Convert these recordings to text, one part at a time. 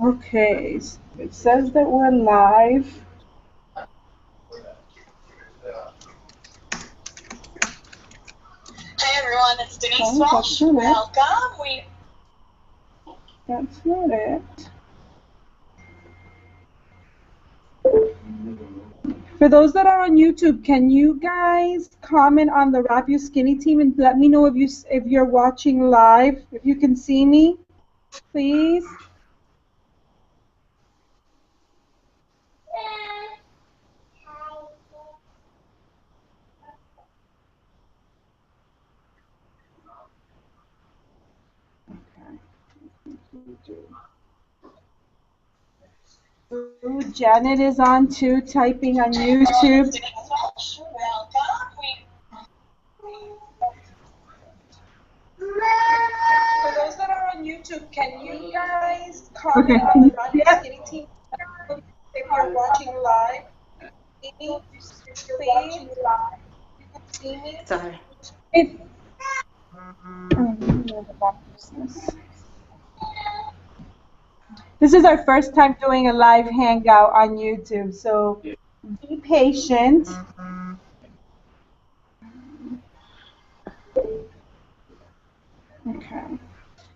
Okay, it says that we're live. Hi everyone, it's Denise Walsh. Welcome. That's not it. For those that are on YouTube, can you guys comment on the Wrap You Skinny team and let me know if you're watching live, if you can see me, please? Ooh, Janet is on too, typing on YouTube. For those that are on YouTube, can you guys comment on the Wrap You Skinny team if you're watching live? Sorry. This is our first time doing a live hangout on YouTube, so be patient. Okay.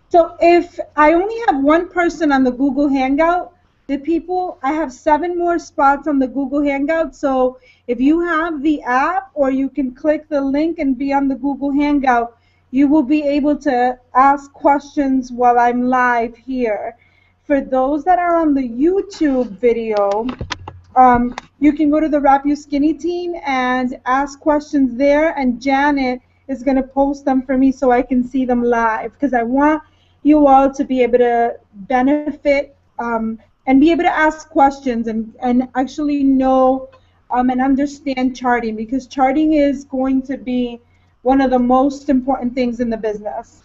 So if I only have one person on the Google Hangout, I have 7 more spots on the Google Hangout. So if you have the app or you can click the link and be on the Google Hangout, you will be able to ask questions while I'm live here. For those that are on the YouTube video, you can go to the Wrap You Skinny team and ask questions there, and Janet is going to post them for me so I can see them live, because I want you all to be able to benefit and be able to ask questions and actually know and understand charting, because charting is going to be one of the most important things in the business.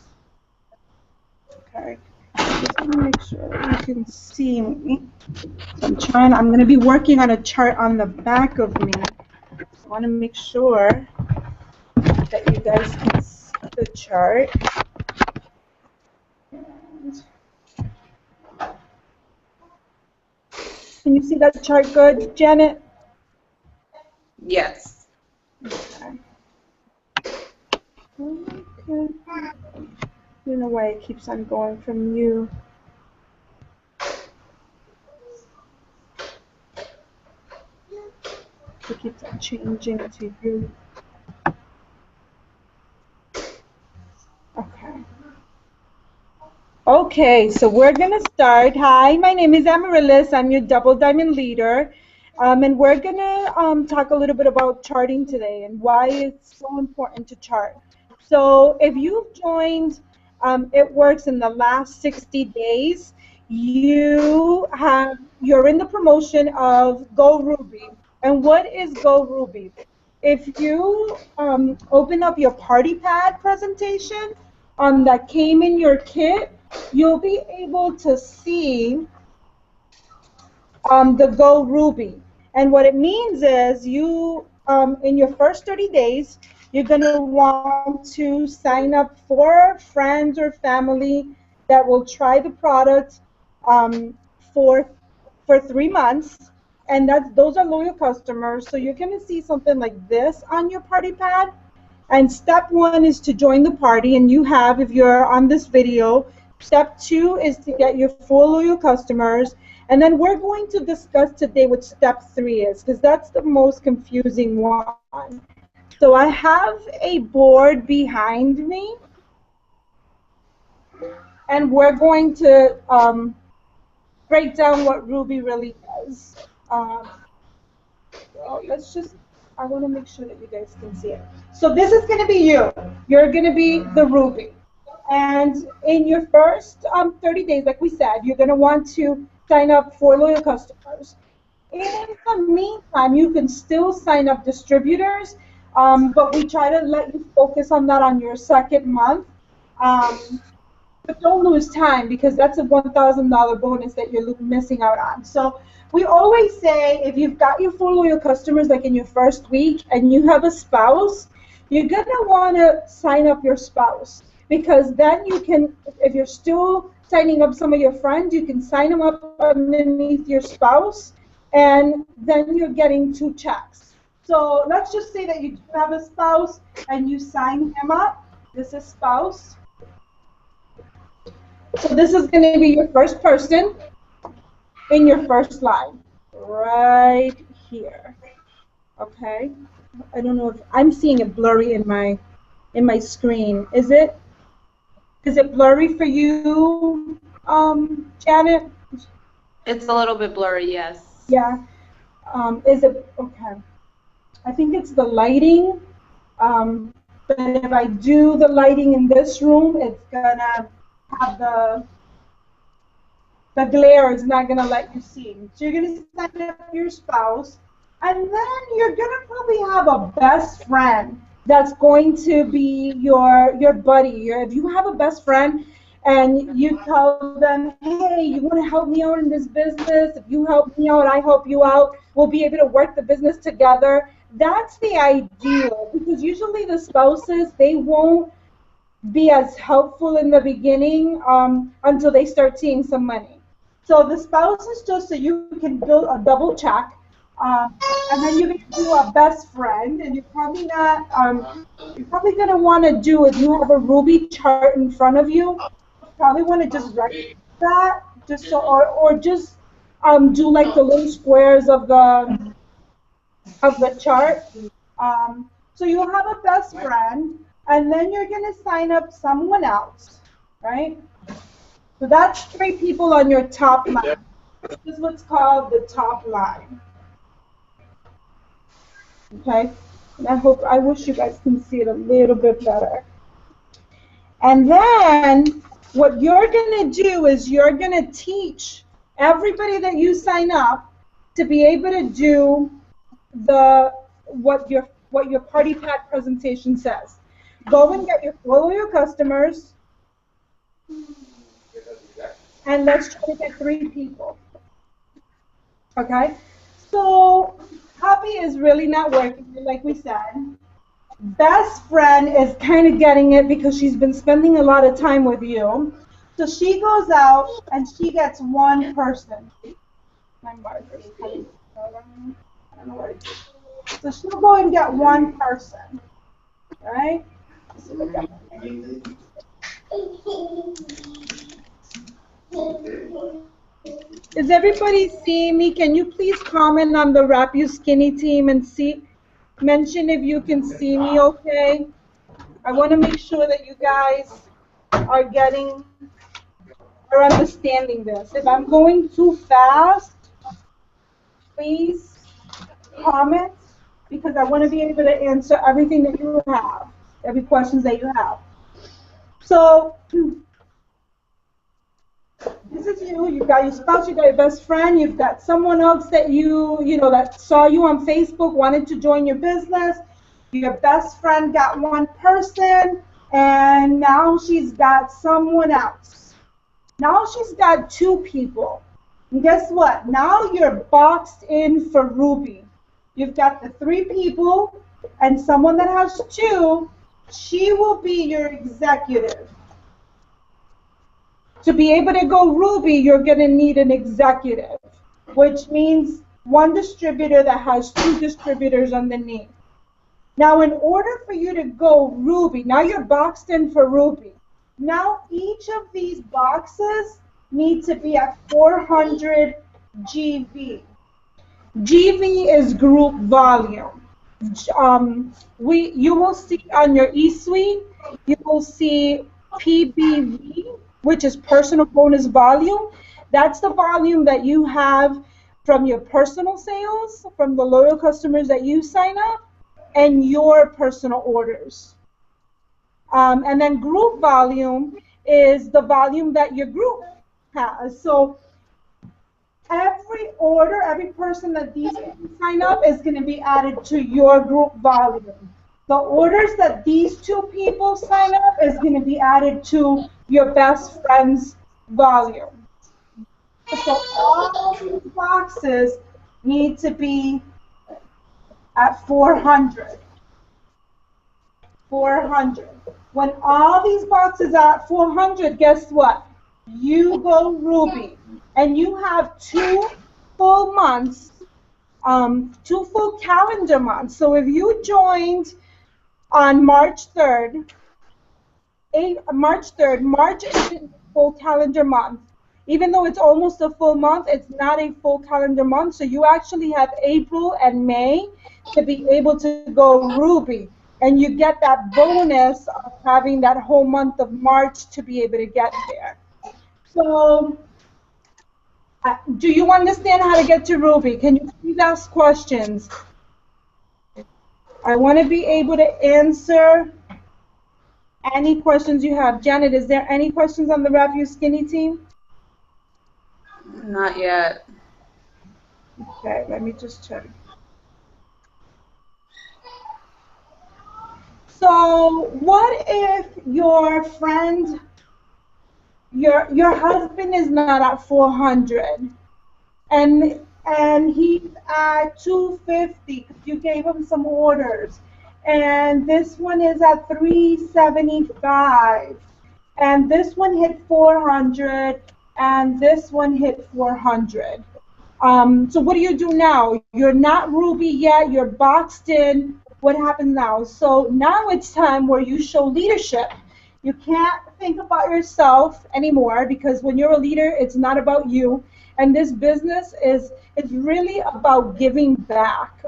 Okay. Just want to make sure that you can see me. I'm going to be working on a chart on the back of me. I want to make sure that you guys can see the chart. Can you see that chart good, Janet? Yes. Okay. Okay. I don't know why it keeps on going from you. It keeps on changing to you. Okay. Okay, so we're going to start. Hi, my name is Amaryllis. I'm your Double Diamond leader. And we're going to talk a little bit about charting today and why it's so important to chart. So if you've joined It Works in the last 60 days, you're in the promotion of Go Ruby. And what is Go Ruby? If you open up your party pad presentation that came in your kit, you'll be able to see the Go Ruby. And what it means is you, in your first 30 days, you're going to want to sign up 4 friends or family that will try the product for 3 months. And those are loyal customers. So you're going to see something like this on your party pad. And step 1 is to join the party, and you have, if you're on this video, step 2 is to get your 4 loyal customers. And then we're going to discuss today what step 3 is, because that's the most confusing one. So I have a board behind me, and we're going to break down what Ruby really does. I want to make sure that you guys can see it. So this is going to be you. You're going to be the Ruby. And in your first 30 days, like we said, you're going to want to sign up 4 loyal customers. In the meantime, you can still sign up distributors, but we try to let you focus on that on your second month. But don't lose time, because that's a $1,000 bonus that you're missing out on. So we always say, if you've got your 4 loyal customers, like in your first week, and you have a spouse, you're going to want to sign up your spouse. because then you can, if you're still signing up some of your friends, you can sign them up underneath your spouse, and then you're getting 2 checks. So let's just say that you do have a spouse and you sign him up. This is spouse. So this is going to be your first person in your first line, right here. Okay. I don't know if I'm seeing it blurry in my screen. Is it blurry for you, Janet? It's a little bit blurry, yes. Yeah. Is it okay? I think it's the lighting. But if I do the lighting in this room, it's gonna have the glare is not gonna let you see. So you're gonna sign up your spouse, and then you're gonna probably have a best friend that's going to be your buddy. If you have a best friend and you tell them, hey, you want to help me out in this business? If you help me out, I help you out. We'll be able to work the business together. That's the ideal, because usually the spouses, they won't be as helpful in the beginning until they start seeing some money. So the spouse is just so you can build a double check, and then you're going to do a best friend, and you're probably not, you're probably going to want to do, if you have a Ruby chart in front of you, probably want to just write that, just so, or just do like the little squares of the chart. So you'll have a best friend, and then you're going to sign up someone else, right? So that's 3 people on your top line. This is what's called the top line. Okay? And I wish you guys can see it a little bit better. And then what you're going to do is you're going to teach everybody that you sign up to be able to do what your party pack presentation says. Go and get follow your customers, and let's try to get 3 people. Okay? So copy is really not working, like we said. Best friend is kind of getting it because she's been spending a lot of time with you. So she goes out and she gets 1 person. My marker's coming. I don't know what it is. So she'll go and get 1 person. All right? Is everybody seeing me? Can you please comment on the Wrap You Skinny team and mention if you can see me okay? I want to make sure that you guys are understanding this. If I'm going too fast, please comment, because I want to be able to answer everything that you have, every questions that you have. So this is you. You've got your spouse, you've got your best friend, you've got someone else that that saw you on Facebook, wanted to join your business. Your best friend got 1 person, and now she's got someone else. Now she's got 2 people. And guess what? Now you're boxed in for Ruby. You've got the 3 people, and someone that has 2, she will be your executive. To be able to go Ruby, you're going to need an executive, which means 1 distributor that has 2 distributors underneath. Now, in order for you to go Ruby, now you're boxed in for Ruby. Now, each of these boxes need to be at 400 GV. GV is group volume. You will see on your eSuite, you will see PBV, which is personal bonus volume. That's the volume that you have from your personal sales, from the loyal customers that you sign up, and your personal orders. And then group volume is the volume that your group has. So every order, every person that these people sign up is going to be added to your group volume. The orders that these 2 people sign up is going to be added to your best friend's volume. So all these boxes need to be at 400. 400. When all these boxes are at 400, guess what? You go Ruby, and you have 2 full months, 2 full calendar months. So if you joined on March 3rd, March isn't a full calendar month. Even though it's almost a full month, it's not a full calendar month. So you actually have April and May to be able to go Ruby. And you get that bonus of having that whole month of March to be able to get there. So do you understand how to get to Ruby? Can you please ask questions? I want to be able to answer any questions you have. Janet, is there any questions on the Wrap You Skinny team? Not yet. Okay, let me just check. So what if your friend, your husband is not at 400 and he's at 250 because you gave him some orders, and this one is at 375, and this one hit 400, and this one hit 400. So what do you do now? You're not Ruby yet, you're boxed in. What happens now? So now it's time where you show leadership. You can't think about yourself anymore, because when you're a leader, it's not about you. And this business is really about giving back.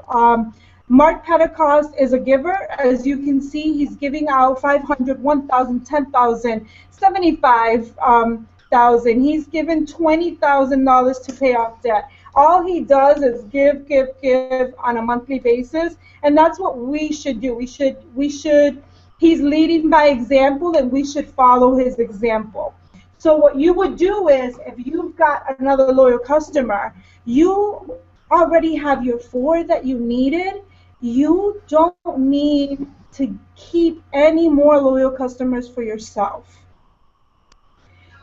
Mark Pentecost is a giver. As you can see, he's giving out 500, 1,000, 10,000, 75,000. He's given $20,000 to pay off debt. All he does is give, give, give on a monthly basis, and that's what we should do. We should. He's leading by example, and we should follow his example. So what you would do is, if you've got another loyal customer, you already have your 4 that you needed. You don't need to keep any more loyal customers for yourself.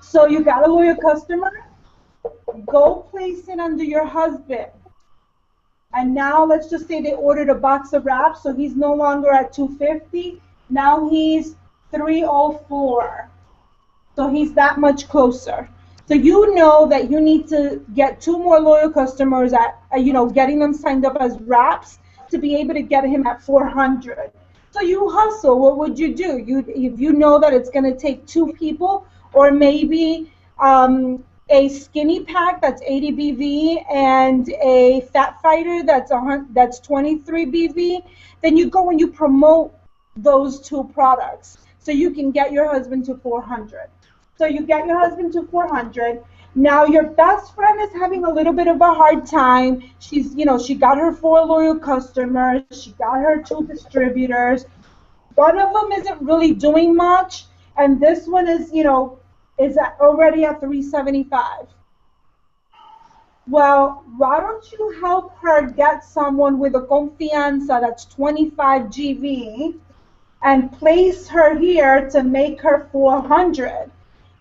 So you got a loyal customer, go place it under your husband. And now let's just say they ordered a box of wraps, so he's no longer at 250. Now he's 304. So he's that much closer. So you know that you need to get 2 more loyal customers at, getting them signed up as wraps to be able to get him at 400. So you hustle. What would you do? If you know that it's going to take 2 people, or maybe a skinny pack that's 80 BV and a fat fighter that's 23 BV, then you go and you promote those 2 products so you can get your husband to 400. So you get your husband to 400. Now your best friend is having a little bit of a hard time. She's, she got her 4 loyal customers. She got her 2 distributors. One of them isn't really doing much, and this one is, already at 375. Well, why don't you help her get someone with a confianza that's 25 GV and place her here to make her 400?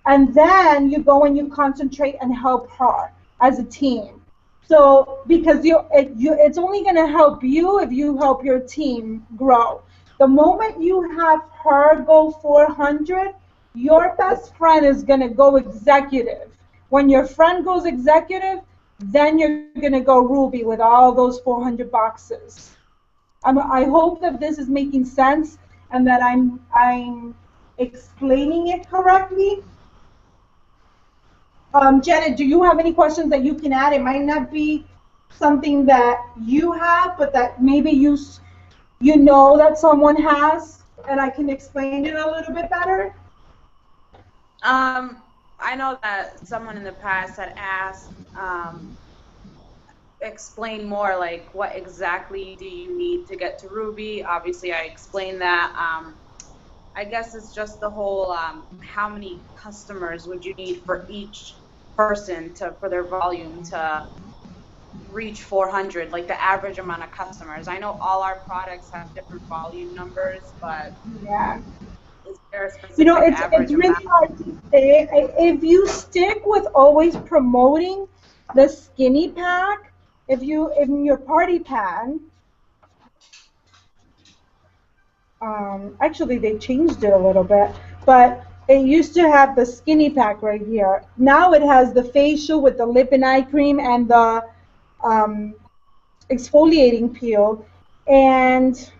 And then you go and you concentrate and help her as a team. So because it's only going to help you if you help your team grow. The moment you have her go 400, your best friend is going to go executive. When your friend goes executive, then you're going to go Ruby with all those 400 boxes. I hope that this is making sense and that I'm explaining it correctly. Janet, do you have any questions that you can add? It might not be something that you have, but that maybe you know that someone has, and I can explain it a little bit better. I know that someone in the past had asked, explain more, like what exactly do you need to get to Ruby? Obviously, I explained that. I guess it's just the whole how many customers would you need for each person for their volume to reach 400, like the average amount of customers. I know all our products have different volume numbers, but yeah. Is there a specific it's really hard to say. If you stick with always promoting the skinny pack, if in your party pan, Actually they changed it a little bit, but it used to have the skinny pack right here. Now it has the facial with the lip and eye cream and the um, exfoliating peel, and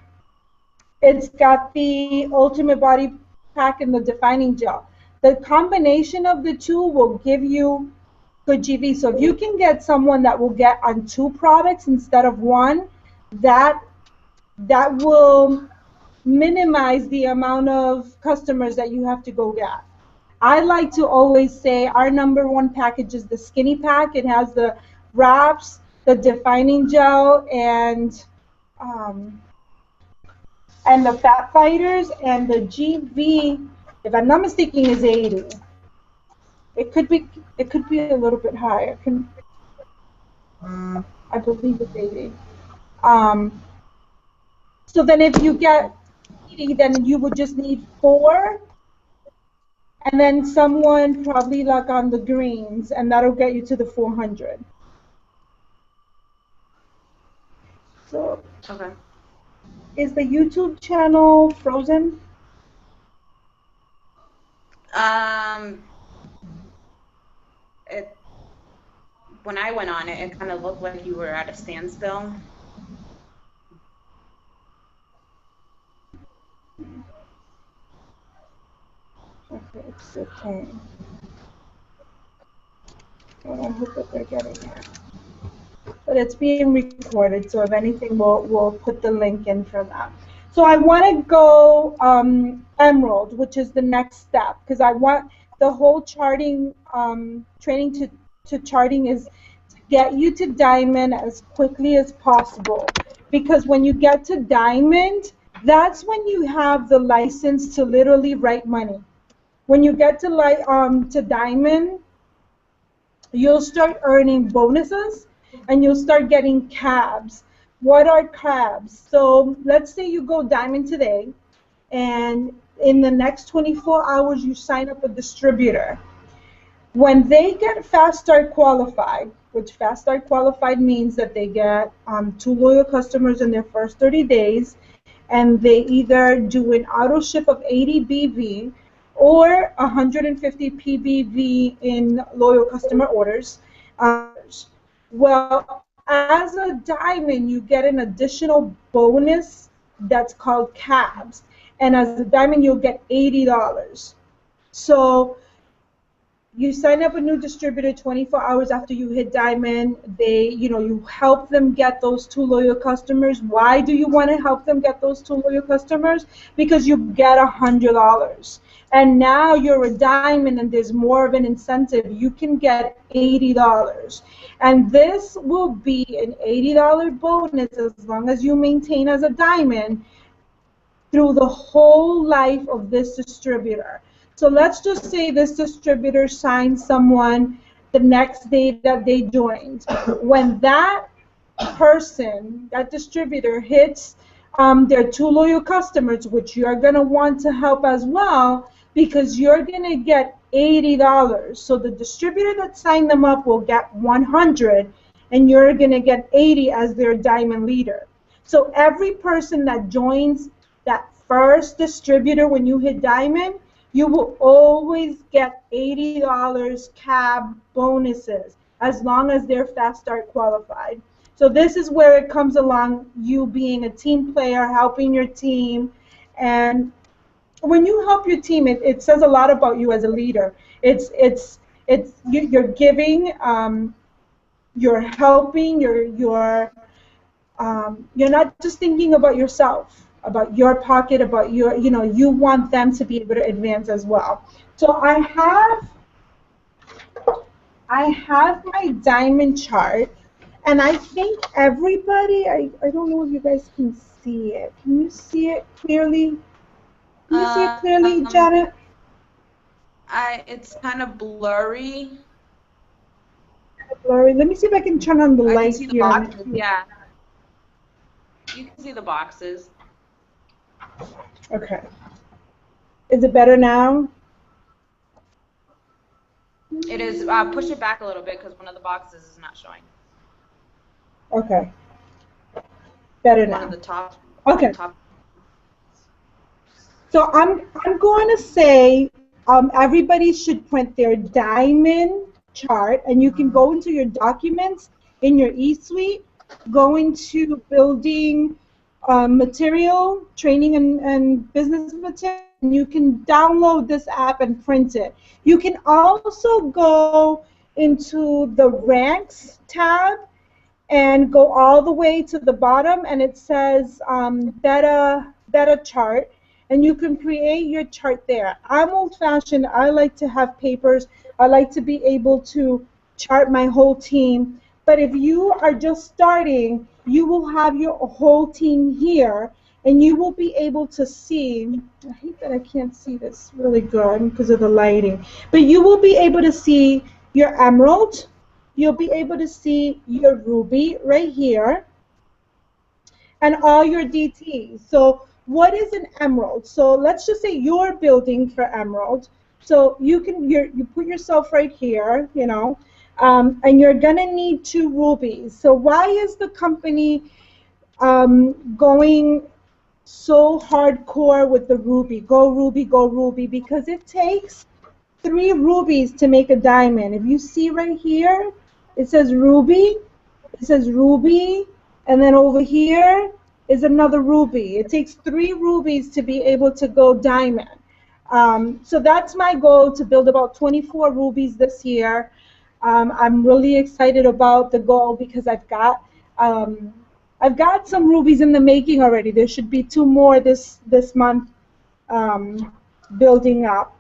it's got the ultimate body pack and the defining gel. The combination of the two will give you good GV. So if you can get someone that will get on 2 products instead of 1, that that will minimize the amount of customers that you have to go get. I like to always say our #1 package is the skinny pack. It has the wraps, the defining gel, um, and the fat fighters, and the GV, if I'm not mistaken, is 80. It could be a little bit higher. I believe it's 80. Um, so then if you get 80, then you would just need 4, and then someone probably like on the greens, and that'll get you to the 400. So Okay. is the YouTube channel frozen? It when I went on it, it kind of looked like you were at a standstill. Okay, it's okay. Well, I hope that they're getting it. But it's being recorded, so if anything, we'll put the link in for that. So I want to go Emerald, which is the next step, because I want the whole charting training to charting is to get you to Diamond as quickly as possible. Because when you get to Diamond, that's when you have the license to literally write money. When you get to Diamond, you'll start earning bonuses and you'll start getting cabs. What are cabs? So let's say you go Diamond today, and in the next 24 hours you sign up a distributor. When they get Fast Start qualified, which Fast Start qualified means that they get 2 loyal customers in their first 30 days, and they either do an auto ship of 80 BV or 150 PBV in loyal customer orders. Well, as a diamond, you get an additional bonus that's called cabs, and as a diamond, you'll get $80. So you sign up a new distributor 24 hours after you hit Diamond. You help them get those 2 loyal customers. Why do you want to help them get those 2 loyal customers? Because you get $100. And now you're a Diamond and there's more of an incentive. You can get $80. And this will be an $80 bonus as long as you maintain as a Diamond through the whole life of this distributor. So let's just say this distributor signed someone the next day that they joined. When that person, that distributor, hits their 2 loyal customers, which you're going to want to help as well, because you're going to get $80. So the distributor that signed them up will get 100, and you're going to get 80 as their diamond leader. So every person that joins that first distributor when you hit diamond, you will always get $80 cab bonuses as long as they're Fast Start qualified. So this is where it comes along, you being a team player, helping your team. And when you help your team, it says a lot about you as a leader. You're giving, you're helping, you're not just thinking about yourself, about your pocket, about you want them to be able to advance as well. So I have my diamond chart, and I think everybody, I don't know if you guys can see it. Can you see it clearly? Can you see it clearly, Janet? It's kind of blurry. Blurry. Let me see if I can turn on the I light can see the here. boxes, yeah. You can see the boxes. Okay. Is it better now? It is. Push it back a little bit because one of the boxes is not showing. Okay. Better One now. of the top. Okay. Top. So I'm going to say everybody should print their diamond chart, and you can go into your documents in your eSuite, go into building material, training and business material, and you can download this app and print it. You can also go into the ranks tab and go all the way to the bottom, and it says beta chart, and you can create your chart there. I'm old-fashioned. I like to have papers. I like to be able to chart my whole team. But if you are just starting, you will have your whole team here, and you will be able to see. I hate that I can't see this really good because of the lighting. But you will be able to see your emerald. You'll be able to see your ruby right here and all your DTs. So what is an emerald? So let's just say you're building for emerald. So you put yourself right here, you know, and you're gonna need 2 rubies. So why is the company going so hardcore with the ruby? Go ruby, go ruby, because it takes 3 rubies to make a diamond. If you see right here, it says ruby, and then over here is another ruby. It takes 3 rubies to be able to go diamond. So that's my goal, to build about 24 rubies this year. I'm really excited about the goal because I've got some rubies in the making already. There should be 2 more this month, building up.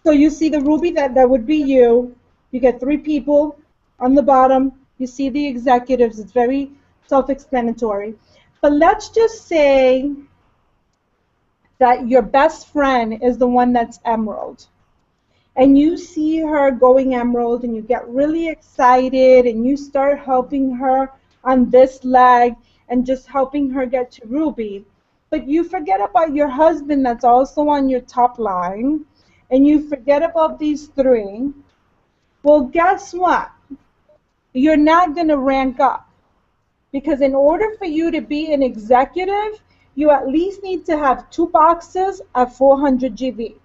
So you see the ruby, that would be you. You get 3 people on the bottom. You see the executives. It's very self-explanatory. But let's just say that your best friend is the one that's emerald. And you see her going emerald, and you get really excited, and you start helping her on this leg and just helping her get to ruby. But you forget about your husband that's also on your top line, and you forget about these 3. Well, guess what? You're not going to rank up, because in order for you to be an executive, you at least need to have 2 boxes at 400 GV.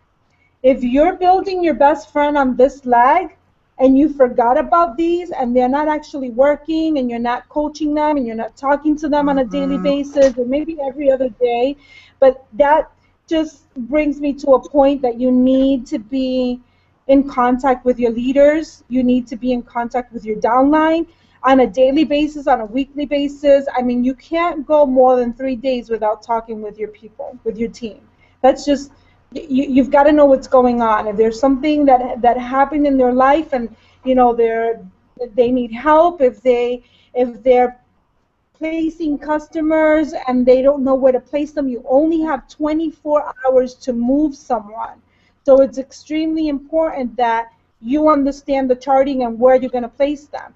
If you're building your best friend on this leg and you forgot about these and they're not actually working, and you're not coaching them, and you're not talking to them on a daily basis, or maybe every other day, but that just brings me to a point that you need to be in contact with your leaders. You need to be in contact with your downline on a daily basis, on a weekly basis. I mean, you can't go more than 3 days without talking with your people, with your team. That's just, you've got to know what's going on. If there's something that happened in their life, and you know they need help, if they're placing customers and they don't know where to place them, you only have 24 hours to move someone. So it's extremely important that you understand the charting and where you're going to place them.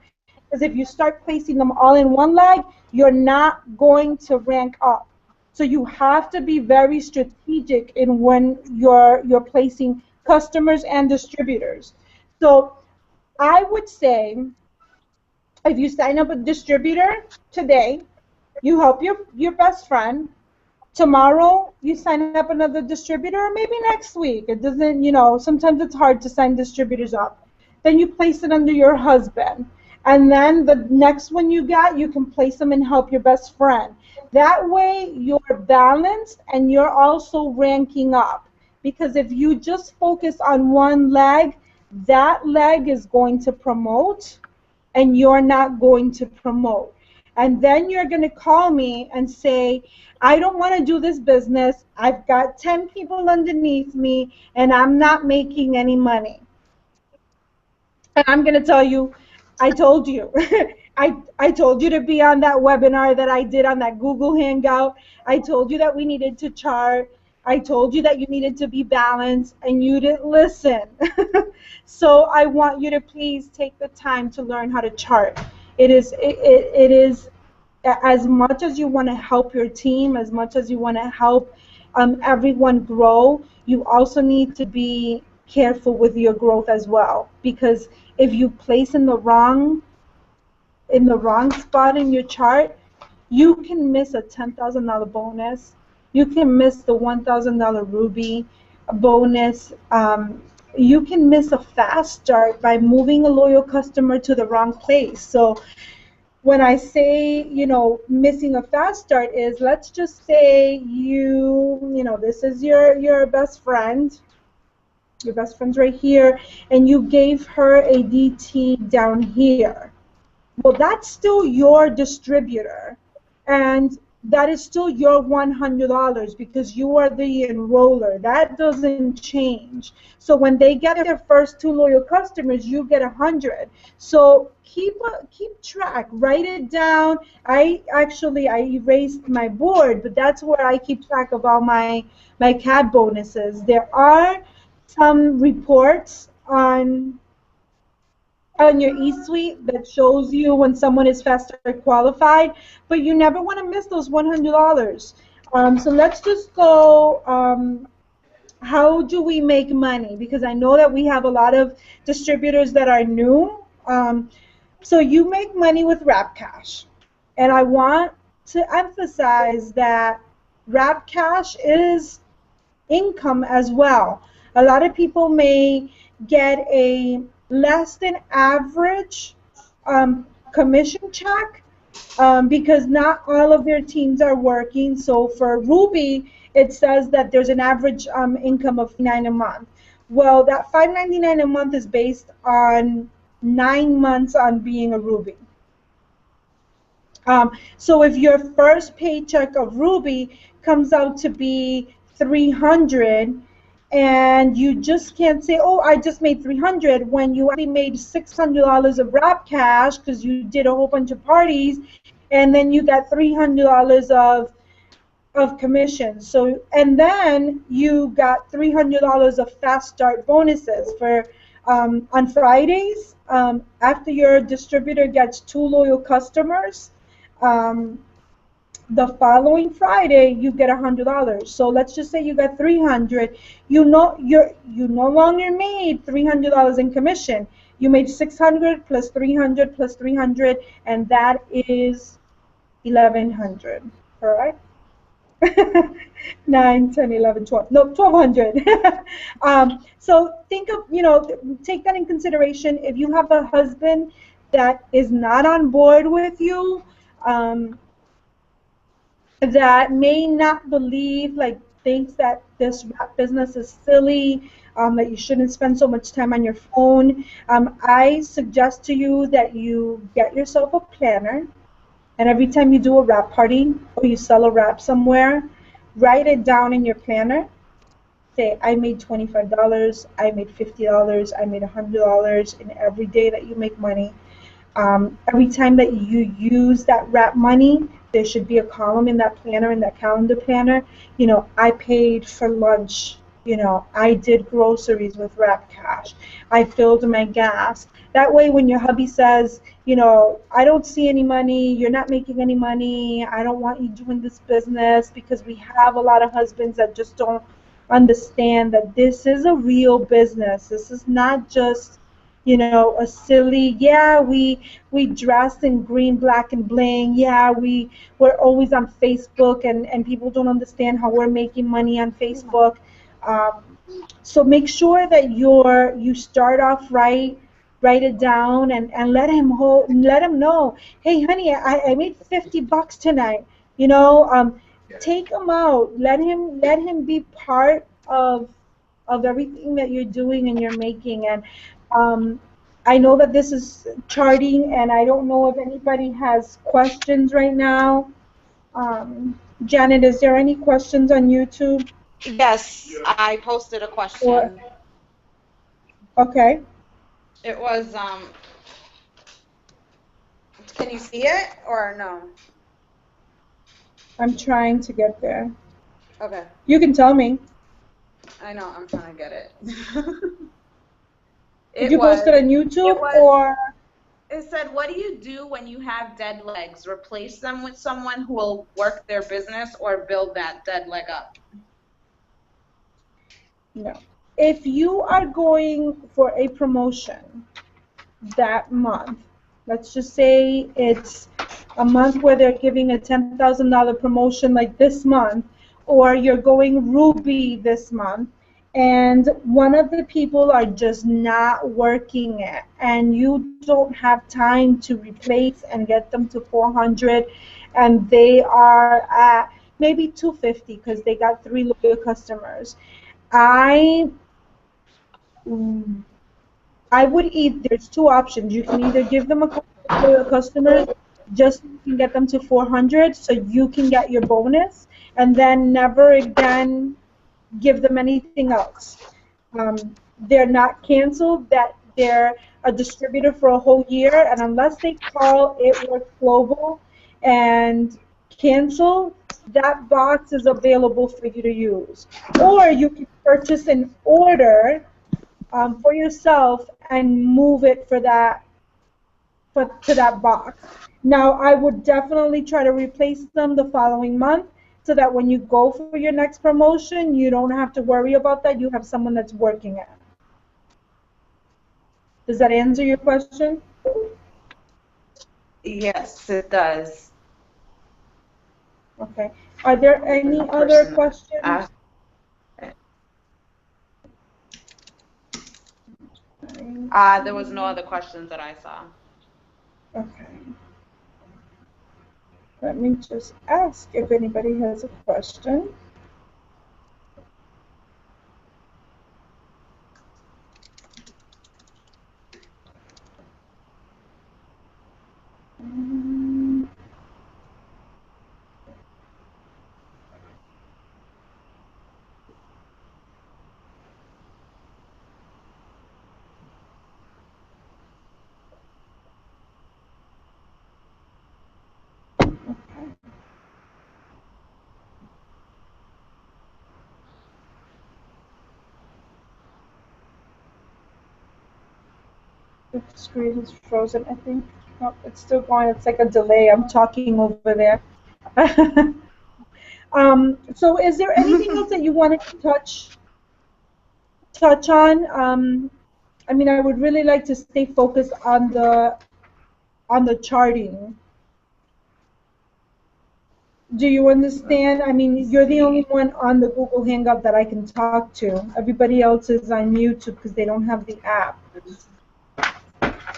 Because if you start placing them all in one leg, you're not going to rank up. So you have to be very strategic in when you're placing customers and distributors. So I would say, if you sign up a distributor today, you help your best friend. Tomorrow you sign up another distributor, or maybe next week. It doesn't, you know, sometimes it's hard to sign distributors up. Then you place it under your husband. And then the next one you got, you can place them and help your best friend. That way you're balanced and you're also ranking up. Because if you just focus on one leg, that leg is going to promote and you're not going to promote. And then you're going to call me and say, I don't want to do this business. I've got 10 people underneath me and I'm not making any money. And I'm going to tell you, I told you. I told you to be on that webinar that I did on that Google Hangout. I told you that we needed to chart. I told you that you needed to be balanced, and you didn't listen. So I want you to please take the time to learn how to chart. It is as much as you want to help your team, as much as you want to help everyone grow, you also need to be careful with your growth as well. Because if you place in the wrong spot in your chart, you can miss a $10,000 bonus. You can miss the $1,000 Ruby bonus. You can miss a fast start by moving a loyal customer to the wrong place. So when I say, missing a fast start is, let's just say this is your best friend. Your best friend's right here, and you gave her a DT down here. Well, that's still your distributor, and that is still your $100 because you are the enroller. That doesn't change. So when they get their first 2 loyal customers, you get 100. So keep track. Write it down. I erased my board, but that's where I keep track of all my CAD bonuses. There are some reports on your eSuite that shows you when someone is fast start qualified, but you never want to miss those $100. So let's just go. How do we make money? Because I know that we have a lot of distributors that are new. So you make money with Wrap Cash, and I want to emphasize that Wrap Cash is income as well. A lot of people may get a less than average commission check because not all of their teams are working. So for Ruby, it says that there's an average income of $5.99 a month. Well, that $5.99 a month is based on 9 months on being a Ruby. So if your first paycheck of Ruby comes out to be 300, and you just can't say, oh, I just made 300 when you actually made $600 of Wrap Cash because you did a whole bunch of parties, and then you got $300 of commission. So, and then you got $300 of fast start bonuses for on Fridays. After your distributor gets 2 loyal customers, the following Friday you get $100. So let's just say you got 300. You no longer made $300 in commission. You made 600 plus 300 plus 300, and that is 1,100. Correct? 9, 10, 11, 12. No, 1,200. So think of, take that in consideration. If you have a husband that is not on board with you, that may not believe, like thinks that this rap business is silly, that you shouldn't spend so much time on your phone, I suggest to you that you get yourself a planner, and every time you do a rap party or you sell a rap somewhere, write it down in your planner. Say, I made $25, I made $50, I made $100, and every day that you make money, every time that you use that wrap money, there should be a column in that planner, in that calendar planner. I paid for lunch. I did groceries with Wrap Cash. I filled my gas. That way, when your hubby says, I don't see any money, you're not making any money, I don't want you doing this business, because we have a lot of husbands that just don't understand that this is a real business. This is not just a silly, yeah, we dress in green, black, and bling. Yeah, we're always on Facebook, and people don't understand how we're making money on Facebook. Um, so make sure that you start off right, write it down, and let him know, hey, honey, I made $50 tonight. Take him out. Let him be part of everything that you're doing and you're making. And I know that this is charting, and I don't know if anybody has questions right now. Janet, is there any questions on YouTube? Yes, I posted a question. Okay. It was, can you see it or no? I'm trying to get there. Okay. You can tell me. I know, I'm trying to get it. Did you post it on YouTube or? It said, what do you do when you have dead legs? Replace them with someone who will work their business or build that dead leg up? No. If you are going for a promotion that month, let's just say it's a month where they're giving a $10,000 promotion like this month, or you're going Ruby this month, and one of the people are just not working it, and you don't have time to replace and get them to 400, and they are at maybe 250 because they got 3 loyal customers. I mm, I would there's 2 options. You can either give them a couple of loyal customers just so you can get them to 400 so you can get your bonus, and then never again give them anything else. They're not canceled, that they're a distributor for a whole year, and unless they call It Works Global and cancel, that box is available for you to use. Or you can purchase an order for yourself and move it for that to that box. Now, I would definitely try to replace them the following month so that when you go for your next promotion, you don't have to worry about that. You have someone that's working it. Does that answer your question? Yes, it does. Okay. Are there any other questions? There was no other questions that I saw. Okay. Let me just ask if anybody has a question. The screen is frozen, I think. No, it's still going. It's like a delay. I'm talking over there. So is there anything else that you wanted to touch on? I mean, I would really like to stay focused on the charting. Do you understand? I mean, you're the only one on the Google Hangout that I can talk to. Everybody else is on YouTube because they don't have the app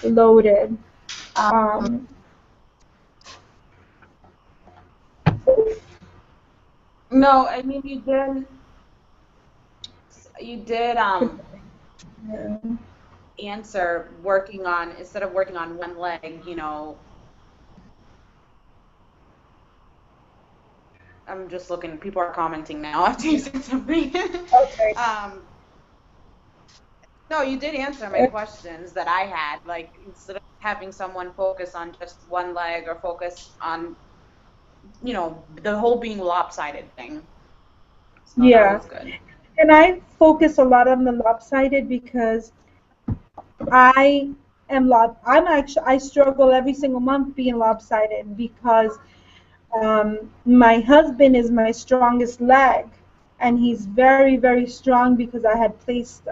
loaded. No, I mean you did answer working on, instead of working on one leg, you know. I'm just looking, people are commenting now after you said something. Okay. No, you did answer my questions that I had. Like, instead of having someone focus on just one leg or focus on, you know, the whole being lopsided thing. So Yeah. that was good. And I focus a lot on the lopsided because I'm actually, I struggle every single month being lopsided because my husband is my strongest leg, and he's very, very strong because I had placed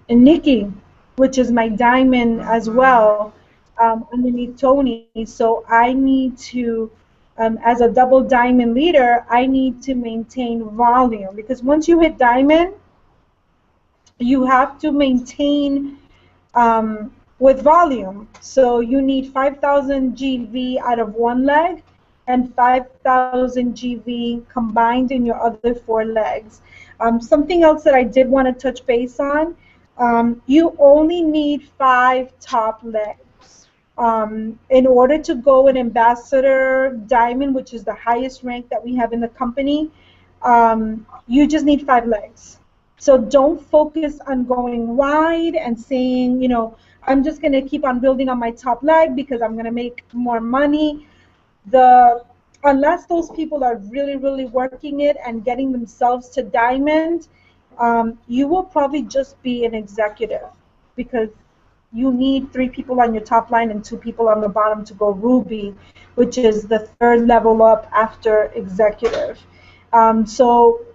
Nikki, which is my diamond as well, underneath Tony. So I need to, as a double diamond leader, I need to maintain volume because once you hit diamond, you have to maintain with volume. So you need 5,000 GV out of one leg and 5,000 GV combined in your other 4 legs. Something else that I did want to touch base on, you only need 5 top legs. In order to go an ambassador diamond, which is the highest rank that we have in the company, you just need 5 legs. So don't focus on going wide and saying, you know, I'm just going to keep on building on my top leg because I'm going to make more money. Unless those people are really, really working it and getting themselves to diamond, you will probably just be an executive because you need 3 people on your top line and 2 people on the bottom to go ruby, which is the 3rd level up after executive. So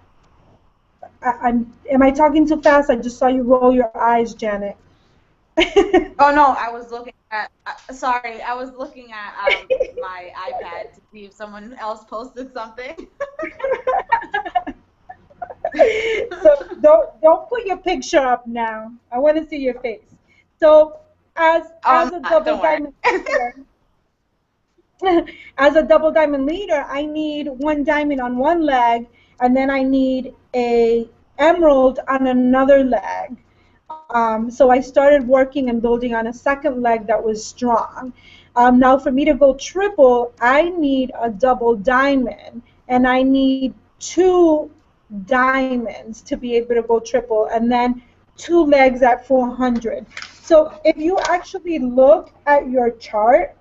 am I talking too fast? I just saw you roll your eyes, Janet. Oh no, I was looking Sorry, I was looking at my iPad to see if someone else posted something. So don't put your picture up now. I want to see your face. So Oh, as I'm a not. double Don't worry. diamond leader, as a double diamond leader, I need one diamond on one leg, and then I need a emerald on another leg. So I started working and building on a second leg that was strong. Now, for me to go triple, I need a double diamond, and I need two diamonds to be able to go triple, and then two legs at 400. So if you actually look at your chart,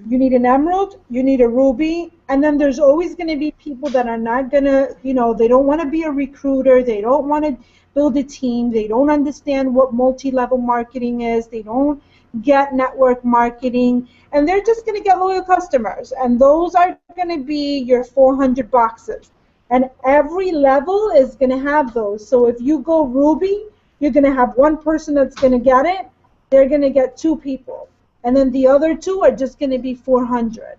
you need an emerald, you need a ruby, and then there's always going to be people that are not going to, they don't want to be a recruiter, they don't want to build a team, they don't understand what multi-level marketing is, they don't get network marketing, and they're just going to get loyal customers, and those are going to be your 400 boxes. And every level is going to have those. So if you go ruby, you're going to have one person that's going to get it, they're going to get two people, and then the other two are just going to be 400.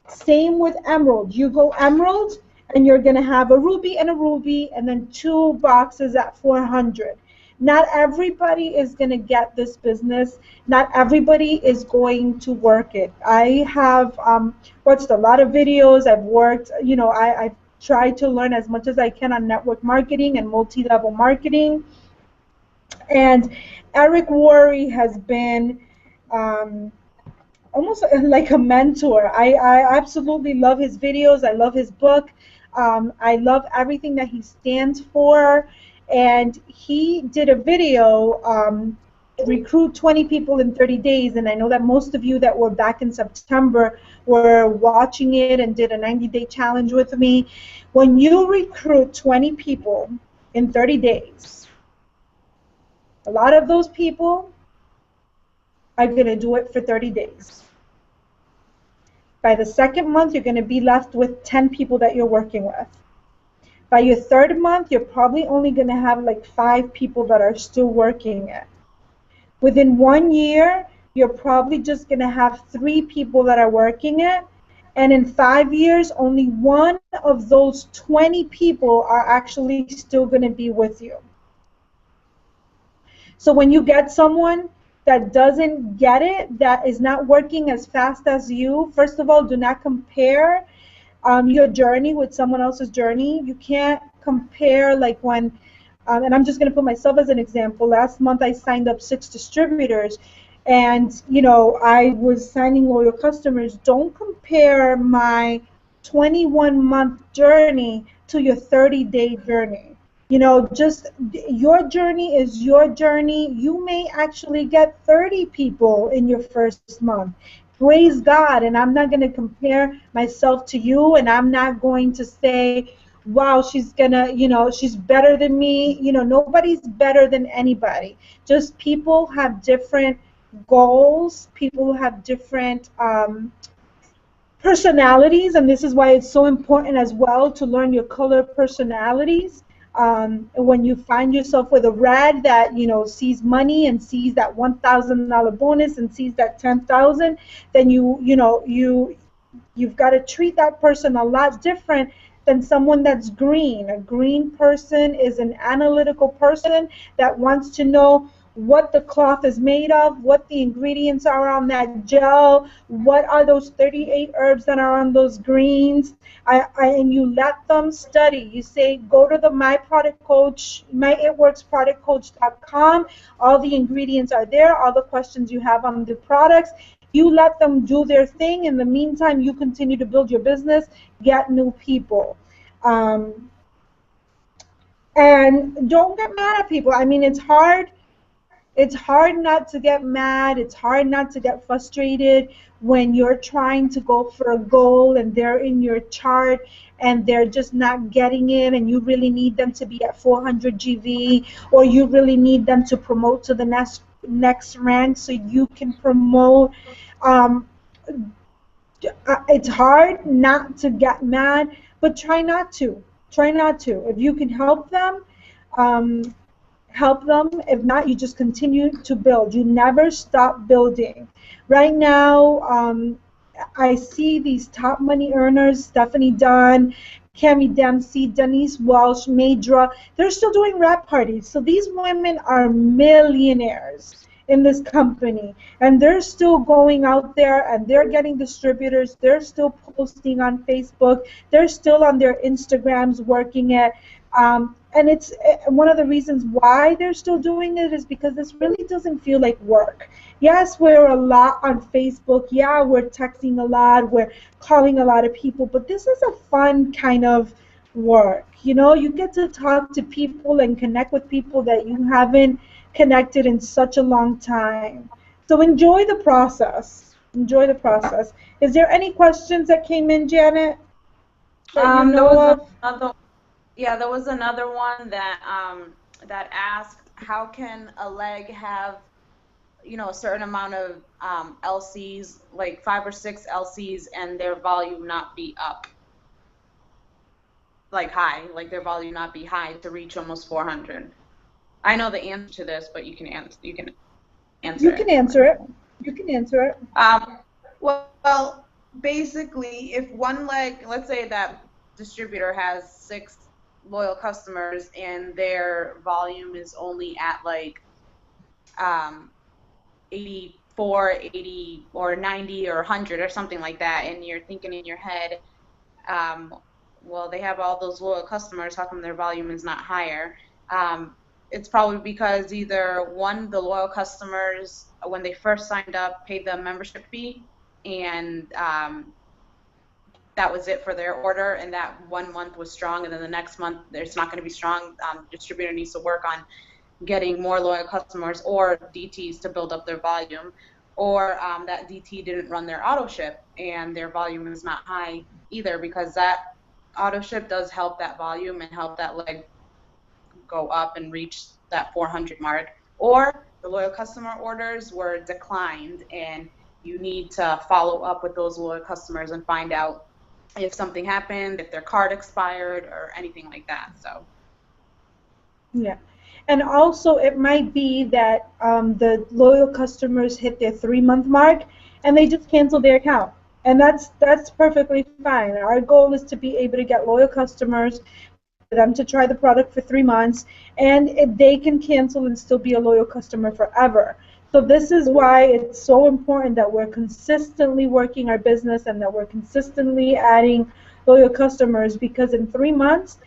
Same with emerald. You go emerald, and you're going to have a ruby, and then two boxes at 400. Not everybody is going to get this business. Not everybody is going to work it. I have watched a lot of videos. I've worked, I've tried to learn as much as I can on network marketing and multi-level marketing. And Eric Worre has been almost like a mentor. I absolutely love his videos. I love his book. I love everything that he stands for. And he did a video, recruit 20 people in 30 days. And I know that most of you that were back in September were watching it and did a 90-day challenge with me. When you recruit 20 people in 30 days, a lot of those people are going to do it for 30 days. By the second month, you're going to be left with 10 people that you're working with. By your third month, you're probably only going to have like 5 people that are still working it. Within 1 year, you're probably just going to have 3 people that are working it. And in 5 years, only one of those 20 people are actually still going to be with you. So when you get someone that doesn't get it, that is not working as fast as you, first of all, do not compare your journey with someone else's journey. You can't compare like when, and I'm just going to put myself as an example. Last month I signed up 6 distributors, and I was signing loyal customers. Don't compare my 21-month journey to your 30-day journey. Just your journey is your journey. You may actually get 30 people in your first month. Praise God. And I'm not going to compare myself to you, and I'm not going to say, wow, she's going to, she's better than me. Nobody's better than anybody. Just people have different goals. People have different personalities, and this is why it's so important as well to learn your color personalities. When you find yourself with a red that sees money and sees that $1,000 bonus and sees that 10,000, then you've got to treat that person a lot different than someone that's green. A green person is an analytical person that wants to know what the cloth is made of, what the ingredients are on that gel, what are those 38 herbs that are on those greens, and you let them study. You say, go to the My Product Coach, myitworksproductcoach.com. All the ingredients are there, all the questions you have on the products. You let them do their thing. In the meantime, you continue to build your business, get new people. And don't get mad at people. I mean, it's hard. It's hard not to get mad. It's hard not to get frustrated when you're trying to go for a goal and they're in your chart and they're just not getting it, and you really need them to be at 400 GV, or you really need them to promote to the next rank so you can promote. It's hard not to get mad, but try not to. Try not to. If you can help them, help them. If not, you just continue to build. You never stop building. Right now, I see these top money earners, Stephanie Dunn, Cami Dempsey, Denise Walsh, Madra. They're still doing wrap parties. So these women are millionaires in this company, and they're still going out there and they're getting distributors. They're still posting on Facebook. They're still on their Instagrams working it. And it's one of the reasons why they're still doing it is because this really doesn't feel like work. Yes, we're a lot on Facebook. Yeah, we're texting a lot. We're calling a lot of people. But this is a fun kind of work. You know, you get to talk to people and connect with people that you haven't connected in such a long time. So enjoy the process. Enjoy the process. Is there any questions that came in, Janet, that you There know was of? another, yeah, there was another one that that asked, how can a leg have, you know, a certain amount of LCs, like 5 or 6 LCs, and their volume not be up, like high, like their volume not be high to reach almost 400. I know the answer to this, but you can answer You it can if you answer want. it. You can answer it. Well, basically, if one leg, let's say that distributor has 6 loyal customers and their volume is only at like um, 84, 80, or 90 or 100 or something like that, and you're thinking in your head, um, well, they have all those loyal customers, how come their volume is not higher? Um, it's probably because either one, the loyal customers, when they first signed up, paid the membership fee, and that was it for their order, and that one month was strong, and then the next month it's not going to be strong. Distributor needs to work on getting more loyal customers or DTs to build up their volume, or that DT didn't run their auto ship and their volume is not high either, because that auto ship does help that volume and help that leg go up and reach that 400 mark. Or the loyal customer orders were declined, and you need to follow up with those loyal customers and find out if something happened, if their card expired, or anything like that. So Yeah. And also, it might be that the loyal customers hit their 3 month mark and they just cancel their account. And that's perfectly fine. Our goal is to be able to get loyal customers for them to try the product for 3 months, and if they can cancel and still be a loyal customer forever. So this is why it's so important that we're consistently working our business and that we're consistently adding loyal customers, because in 3 months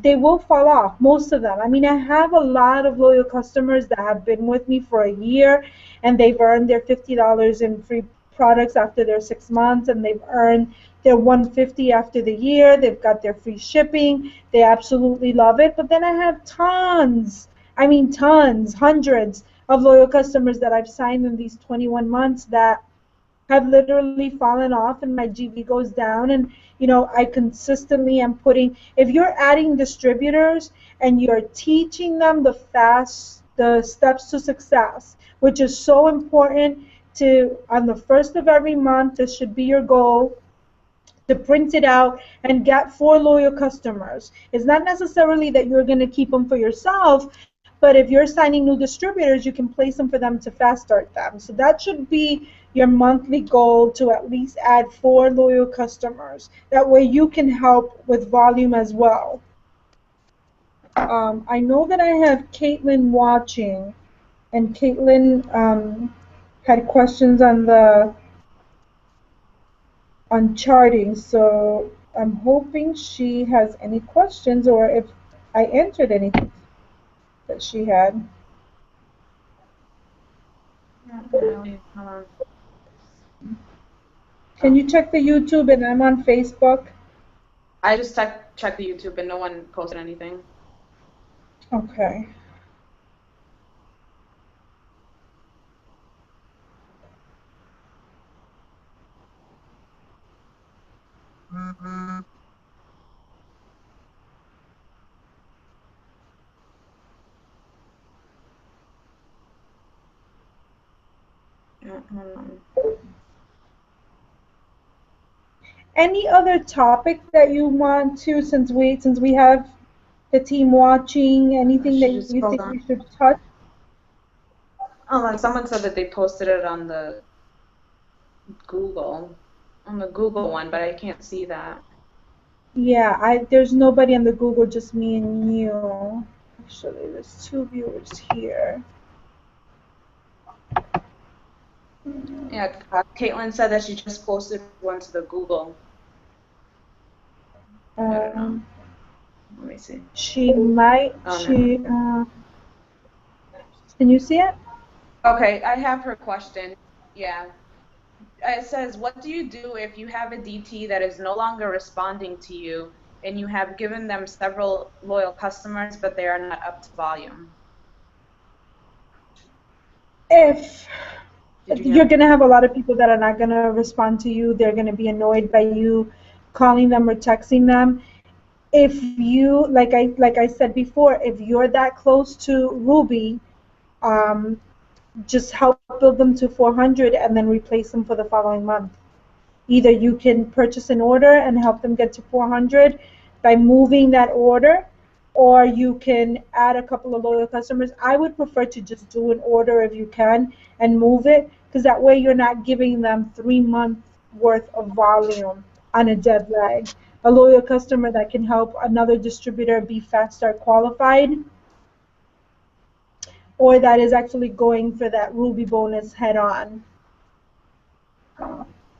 they will fall off, most of them. I mean, I have a lot of loyal customers that have been with me for a year, and they've earned their $50 in free products after their 6 months, and they've earned their 150 after the year. They've got their free shipping. They absolutely love it. But then I have tons, I mean tons, hundreds of loyal customers that I've signed in these 21 months that have literally fallen off, and my GV goes down. And I consistently am putting, if you're adding distributors and you're teaching them the steps to success, which is so important, to on the first of every month, this should be your goal, to print it out and get 4 loyal customers. It's not necessarily that you're going to keep them for yourself, but if you're signing new distributors, you can place them for them to fast start them. So that should be your monthly goal, to at least add 4 loyal customers. That way you can help with volume as well. I know that I have Caitlin watching, and Caitlin had questions on charting, so I'm hoping she has any questions, or if I answered anything that she had. not really. Hold on. Can Oh. you check the YouTube? And I'm on Facebook. I just checked the YouTube and no one posted anything. Okay. Hold on. Any other topic that you want to, since we have the team watching? Anything that She just you scrolled think down. we should touch? Oh, and someone said that they posted it on the Google, one, but I can't see that. Yeah, there's nobody on the Google, just me and you. Actually, there's two viewers here. Yeah, Caitlin said that she just posted one to the Google. I don't know. Let me see. She might. Oh, Can you see it? okay, I have her question. Yeah. It says, what do you do if you have a DT that is no longer responding to you and you have given them several loyal customers, but they are not up to volume? If Did you you're hear? going to have a lot of people that are not going to respond to you, they're going to be annoyed by you calling them or texting them. If you, like I said before, if you're that close to Ruby, um, just help build them to 400 and then replace them for the following month. Either you can purchase an order and help them get to 400 by moving that order, or you can add a couple of loyal customers. I would prefer to just do an order if you can and move it, because that way you're not giving them 3 months worth of volume on a dead leg. A loyal customer that can help another distributor be fast start qualified, or that is actually going for that Ruby bonus head on.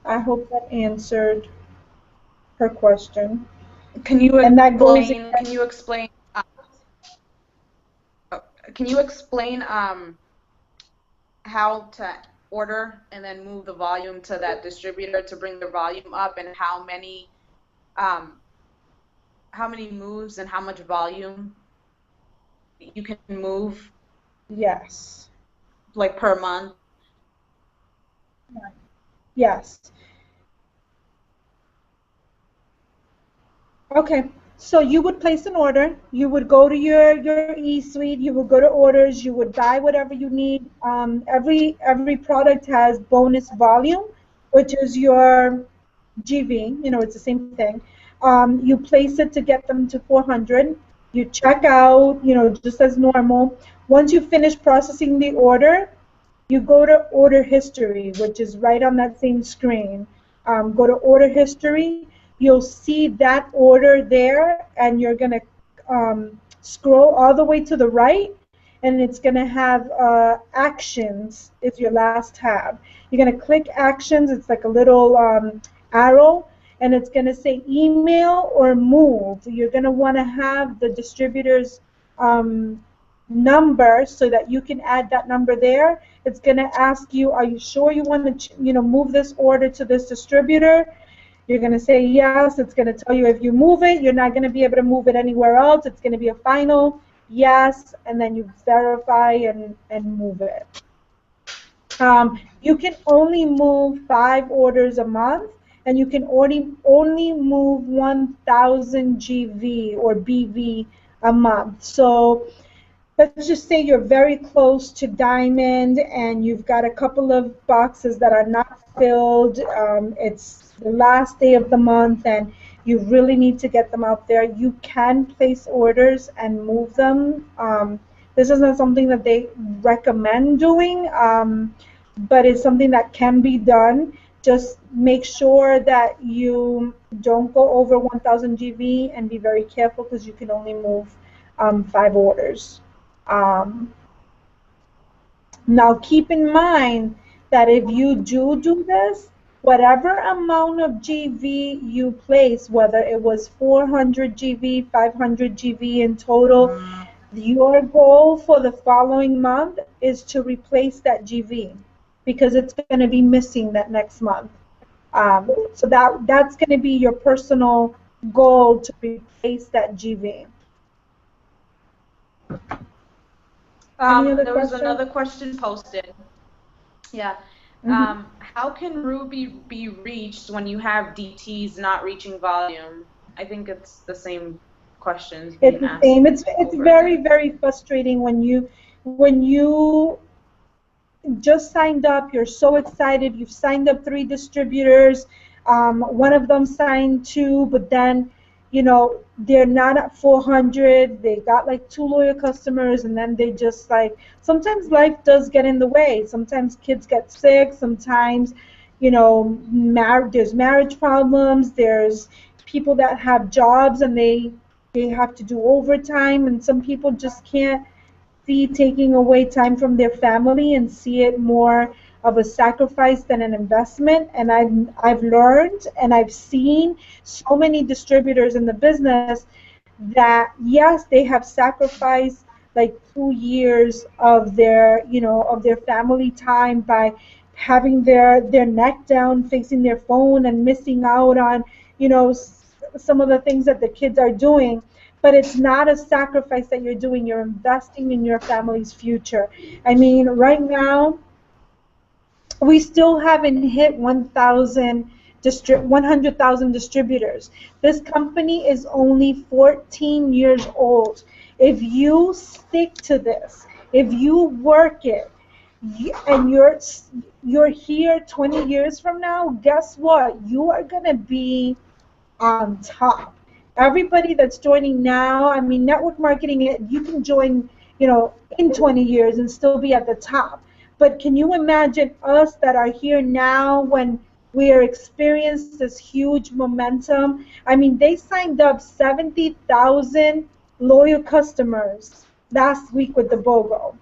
I hope that answered her question. Can you And that goes explain? Can you explain how to order and then move the volume to that distributor to bring the volume up, and um, how many moves and how much volume you can move yes. like per month? Yes. Okay. So you would place an order. You would go to your e-suite. You would go to orders. You would buy whatever you need. Every product has bonus volume, which is your GV. You know, it's the same thing. You place it to get them to 400. You check out. You know, just as normal. Once you finish processing the order, you go to order history, which is right on that same screen. Go to order history. You'll see that order there, and you're going to scroll all the way to the right, and it's going to have actions is your last tab. You're going to click actions. It's like a little arrow, and it's going to say email or move. You're going to want to have the distributor's number so that you can add that number there. It's going to ask you, are you sure you want to, move this order to this distributor? You're going to say yes. It's going to tell you if you move it, you're not going to be able to move it anywhere else. It's going to be a final yes, and then you verify and move it. You can only move 5 orders a month, and you can only move 1,000 GV or BV a month. So let's just say you're very close to diamond and you've got a couple of boxes that are not filled. It's the last day of the month and you really need to get them out there. You can place orders and move them. This is not something that they recommend doing, but it's something that can be done. Just make sure that you don't go over 1,000 GV and be very careful because you can only move 5 orders. Um, Now keep in mind that if you do this, whatever amount of GV you place, whether it was 400 GV, 500 GV in total, your goal for the following month is to replace that GV because it's going to be missing that next month. So that's going to be your personal goal to replace that GV. There was another question posted. Yeah. How can Ruby be reached when you have DTs not reaching volume? I think it's the same questions It's being the asked. same. It's very frustrating when you just signed up. You're so excited. You've signed up 3 distributors. One of them signed 2, but then you know, they're not at 400. They got like 2 loyal customers, and then they just like, sometimes life does get in the way. Sometimes kids get sick. Sometimes, you know, there's marriage problems. There's people that have jobs and they have to do overtime, and some people just can't see taking away time from their family and see it more of a sacrifice than an investment. And I've learned and I've seen so many distributors in the business that yes, they have sacrificed like 2 years of their, you know, of their family time by having their neck down facing their phone and missing out on, you know, some of the things that the kids are doing. But it's not a sacrifice that you're doing. You're investing in your family's future. I mean, right now we still haven't hit 100,000 distributors. This company is only 14 years old. If you stick to this, if you work it, and you're here 20 years from now, guess what? You are gonna be on top. Everybody that's joining now, I mean, network marketing, you can join, you know, in 20 years and still be at the top. But can you imagine us that are here now when we are experiencing this huge momentum? I mean, they signed up 70,000 loyal customers last week with the BOGO.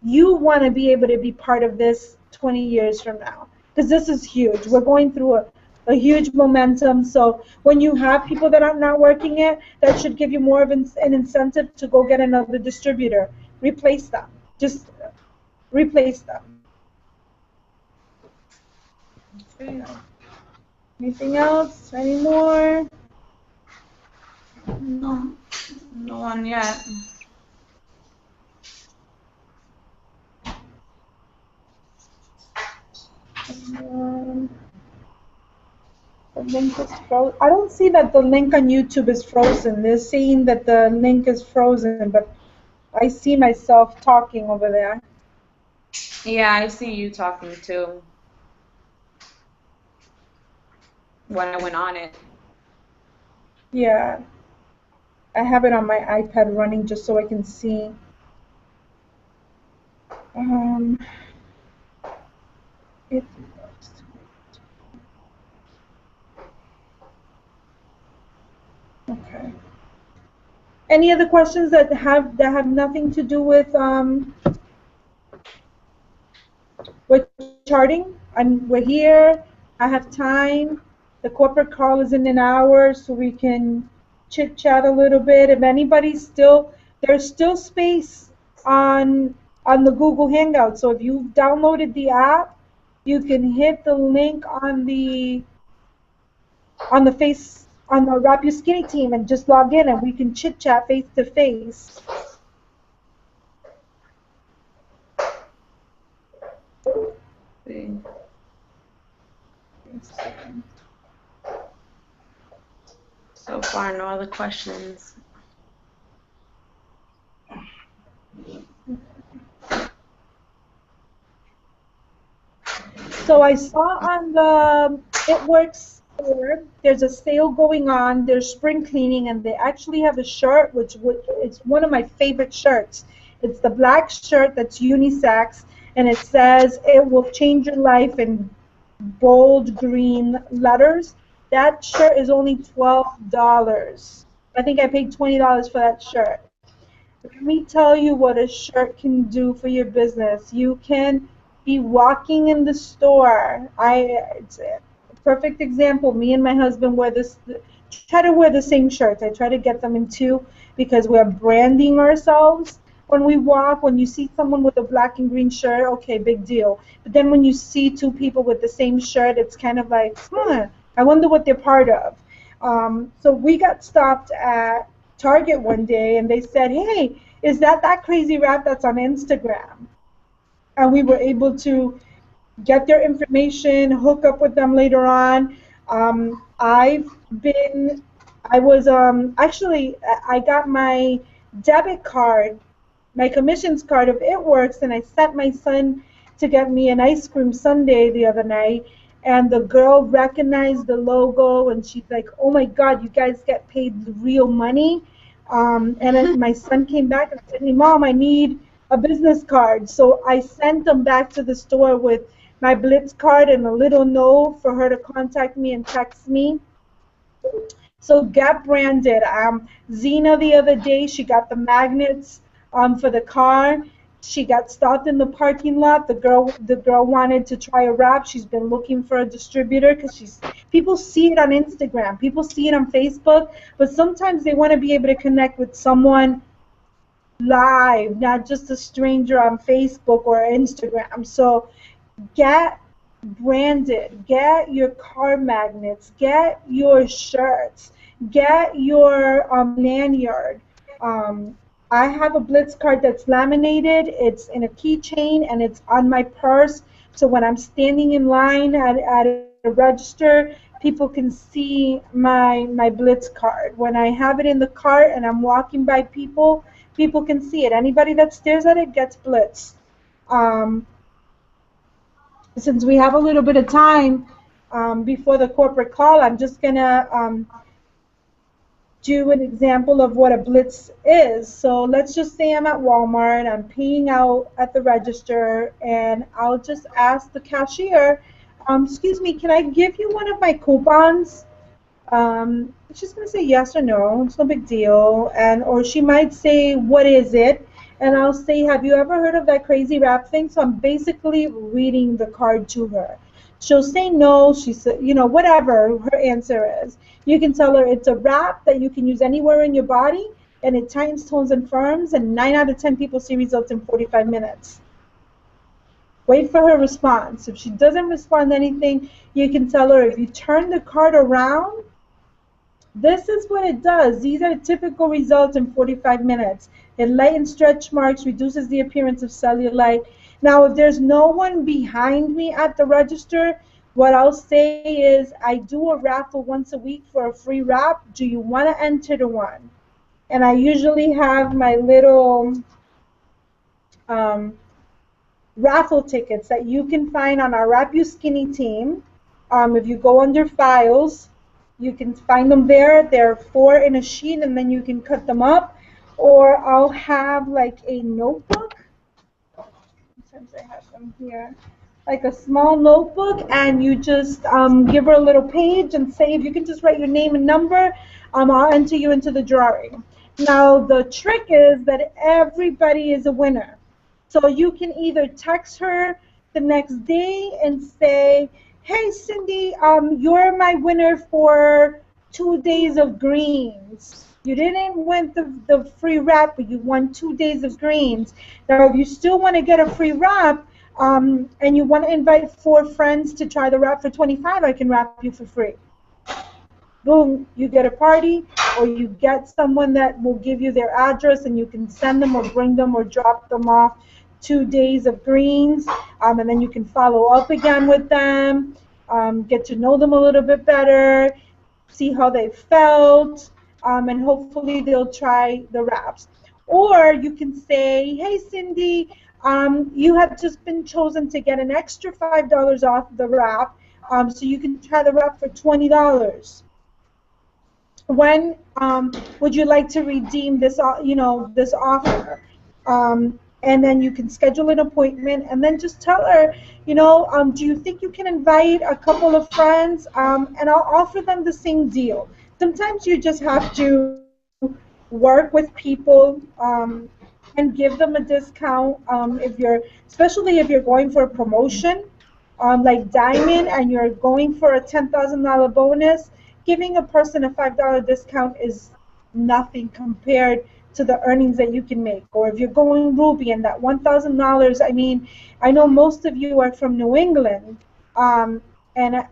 You want to be able to be part of this 20 years from now, because this is huge. We're going through a huge momentum. So when you have people that are not working it, that should give you more of an incentive to go get another distributor. Replace them. Just replace them. Okay. Anything else? Any more? No, no one yet. The link is frozen. I don't see that the link on YouTube is frozen. They're saying that the link is frozen, but I see myself talking over there. Yeah, I see you talking too when I went on it. Yeah, I have it on my iPad running just so I can see. Um, it, okay. Any other questions that have nothing to do with charting? We're here. I have time. The corporate call is in an hour, so we can chit chat a little bit. If anybody's still, there's still space on the Google Hangout. So if you've downloaded the app, you can hit the link on the Wrap Your Skinny team and just log in, and we can chit chat face to face. So far, no other questions. So I saw on the It Works store, there's a sale going on. There's spring cleaning, and they actually have a shirt, which it's one of my favorite shirts. It's the black shirt that's unisex, and it says it will change your life in bold green letters. That shirt is only $12. I think I paid $20 for that shirt. Let me tell you what a shirt can do for your business. You can be walking in the store. It's a perfect example. Me and my husband try to wear the same shirts. I try to get them in two because we're branding ourselves. When we walk, when you see someone with a black and green shirt, okay, big deal. But then when you see two people with the same shirt, it's kind of like, I wonder what they're part of. So we got stopped at Target one day, and they said, hey, is that crazy rap that's on Instagram? And we were able to get their information, hook up with them later on. I was actually, I got my debit card, my commissions card of It Works, and I sent my son to get me an ice cream sundae the other night. and the girl recognized the logo, and she's like, "Oh my God, you guys get paid the real money." And then my son came back and said, "Hey, Mom, I need a business card." So I sent them back to the store with my Blitz card and a little note for her to contact me and text me. So get branded. Zena the other day, she got the magnets for the car. She got stopped in the parking lot. The girl wanted to try a wrap. She's been looking for a distributor because people see it on Instagram, people see it on Facebook, but sometimes they want to be able to connect with someone live, not just a stranger on Facebook or Instagram. So get branded, get your car magnets, get your shirts, get your lanyard. Um, I have a Blitz card that's laminated, it's in a keychain, and it's on my purse. So when I'm standing in line at a register, people can see my Blitz card. When I have it in the cart and I'm walking by people, people can see it. Anybody that stares at it gets Blitz. Um, since we have a little bit of time before the corporate call, I'm just going to do an example of what a blitz is. So let's just say I'm at Walmart, I'm paying out at the register, and I'll just ask the cashier, excuse me, can I give you one of my coupons? She's going to say yes or no. It's no big deal. Or she might say, what is it? And I'll say, have you ever heard of that crazy rap thing? So I'm basically reading the card to her. She'll say no. She said, whatever her answer is. You can tell her it's a wrap that you can use anywhere in your body, and it tightens, tones, and firms, and 9 out of 10 people see results in 45 minutes. Wait for her response. If she doesn't respond to anything, you can tell her if you turn the card around, this is what it does. These are typical results in 45 minutes. It lightens stretch marks, reduces the appearance of cellulite. Now, if there's no one behind me at the register, what I'll say is, I do a raffle once a week for a free wrap. Do you want to enter the one? And I usually have my little raffle tickets that you can find on our Wrap You Skinny team. If you go under files, you can find them there. They're 4 in a sheet, and then you can cut them up. Or I'll have like a notebook. Sometimes I have them here. Like a small notebook, and you just give her a little page and say, if you can just write your name and number, I'll enter you into the drawing. Now, the trick is that everybody is a winner. So you can either text her the next day and say, hey, Cindy, you're my winner for 2 days of greens. You didn't win the free wrap, but you won 2 days of greens. Now, if you still want to get a free wrap, and you want to invite 4 friends to try the wrap for $25, I can wrap you for free. Boom, you get a party, or you get someone that will give you their address, and you can send them or bring them or drop them off 2 days of greens, and then you can follow up again with them, get to know them a little bit better, see how they felt, and hopefully they'll try the wraps. Or you can say, hey, Cindy, you have just been chosen to get an extra $5 off the wrap, so you can try the wrap for $20. When would you like to redeem this, this offer? And then you can schedule an appointment, and then just tell her, do you think you can invite a couple of friends, and I'll offer them the same deal. Sometimes you just have to work with people and give them a discount, especially if you're going for a promotion like Diamond and you're going for a $10,000 bonus. Giving a person a $5 discount is nothing compared to the earnings that you can make. Or if you're going Ruby and that $1,000, I mean, I know most of you are from New England, and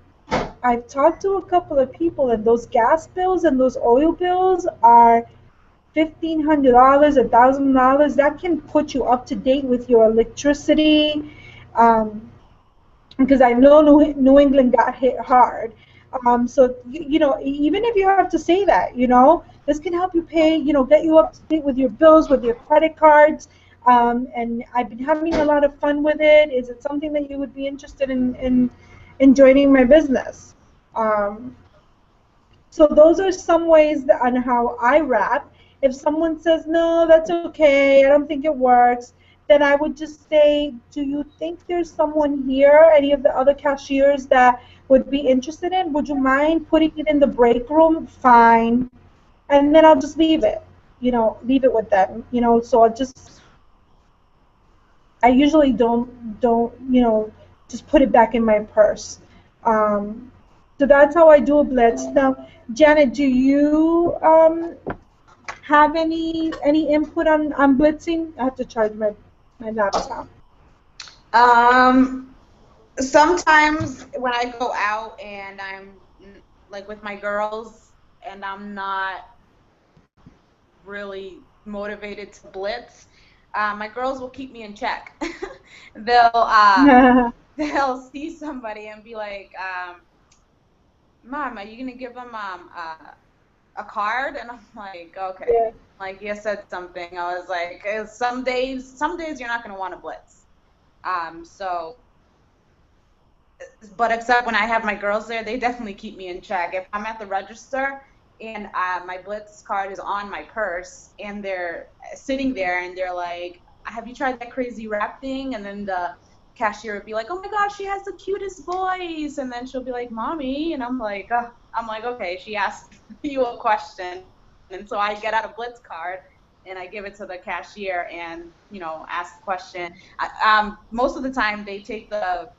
I've talked to a couple of people, and those gas bills and those oil bills are $1,500, $1,000. That can put you up to date with your electricity, because I know New England got hit hard. So even if you have to say that, this can help you pay, get you up to date with your bills, with your credit cards. And I've been having a lot of fun with it. Is it something that you would be interested in in joining my business. So those are some ways that, on how I wrap. If someone says, no, that's okay, I don't think it works, then I would just say, do you think there's someone here, any of the other cashiers that would be interested in? Would you mind putting it in the break room? Fine. And then I'll just leave it, leave it with them, so I usually don't, just put it back in my purse. Um, so that's how I do a blitz. Now, Janet, do you have any input on blitzing? I have to charge my laptop. Sometimes when I go out and I'm like with my girls and I'm not really motivated to blitz, my girls will keep me in check. They'll see somebody and be like, Mom, are you gonna give them a card? And I'm like, okay. Yeah. Like, you said something. I was like, some days you're not gonna want to blitz. So, but except when I have my girls there, they definitely keep me in check. If I'm at the register and my blitz card is on my purse and they're sitting there and they're like, have you tried that crazy rap thing? And then the cashier would be like, oh my gosh, she has the cutest voice. And then she'll be like, Mommy. And I'm like, okay, she asked you a question. And so I get out a blitz card and I give it to the cashier and, ask the question. Most of the time they take the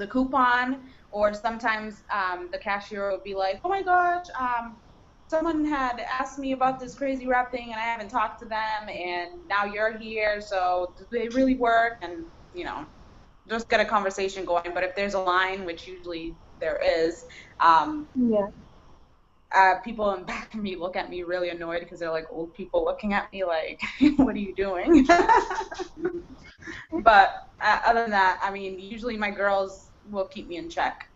coupon, or sometimes the cashier would be like, oh my gosh, someone had asked me about this crazy rap thing and I haven't talked to them and now you're here, so do they really work? And, just get a conversation going. But if there's a line, which usually there is, people in back of me look at me really annoyed because they're like old people looking at me like, what are you doing? But other than that, I mean, usually my girls will keep me in check.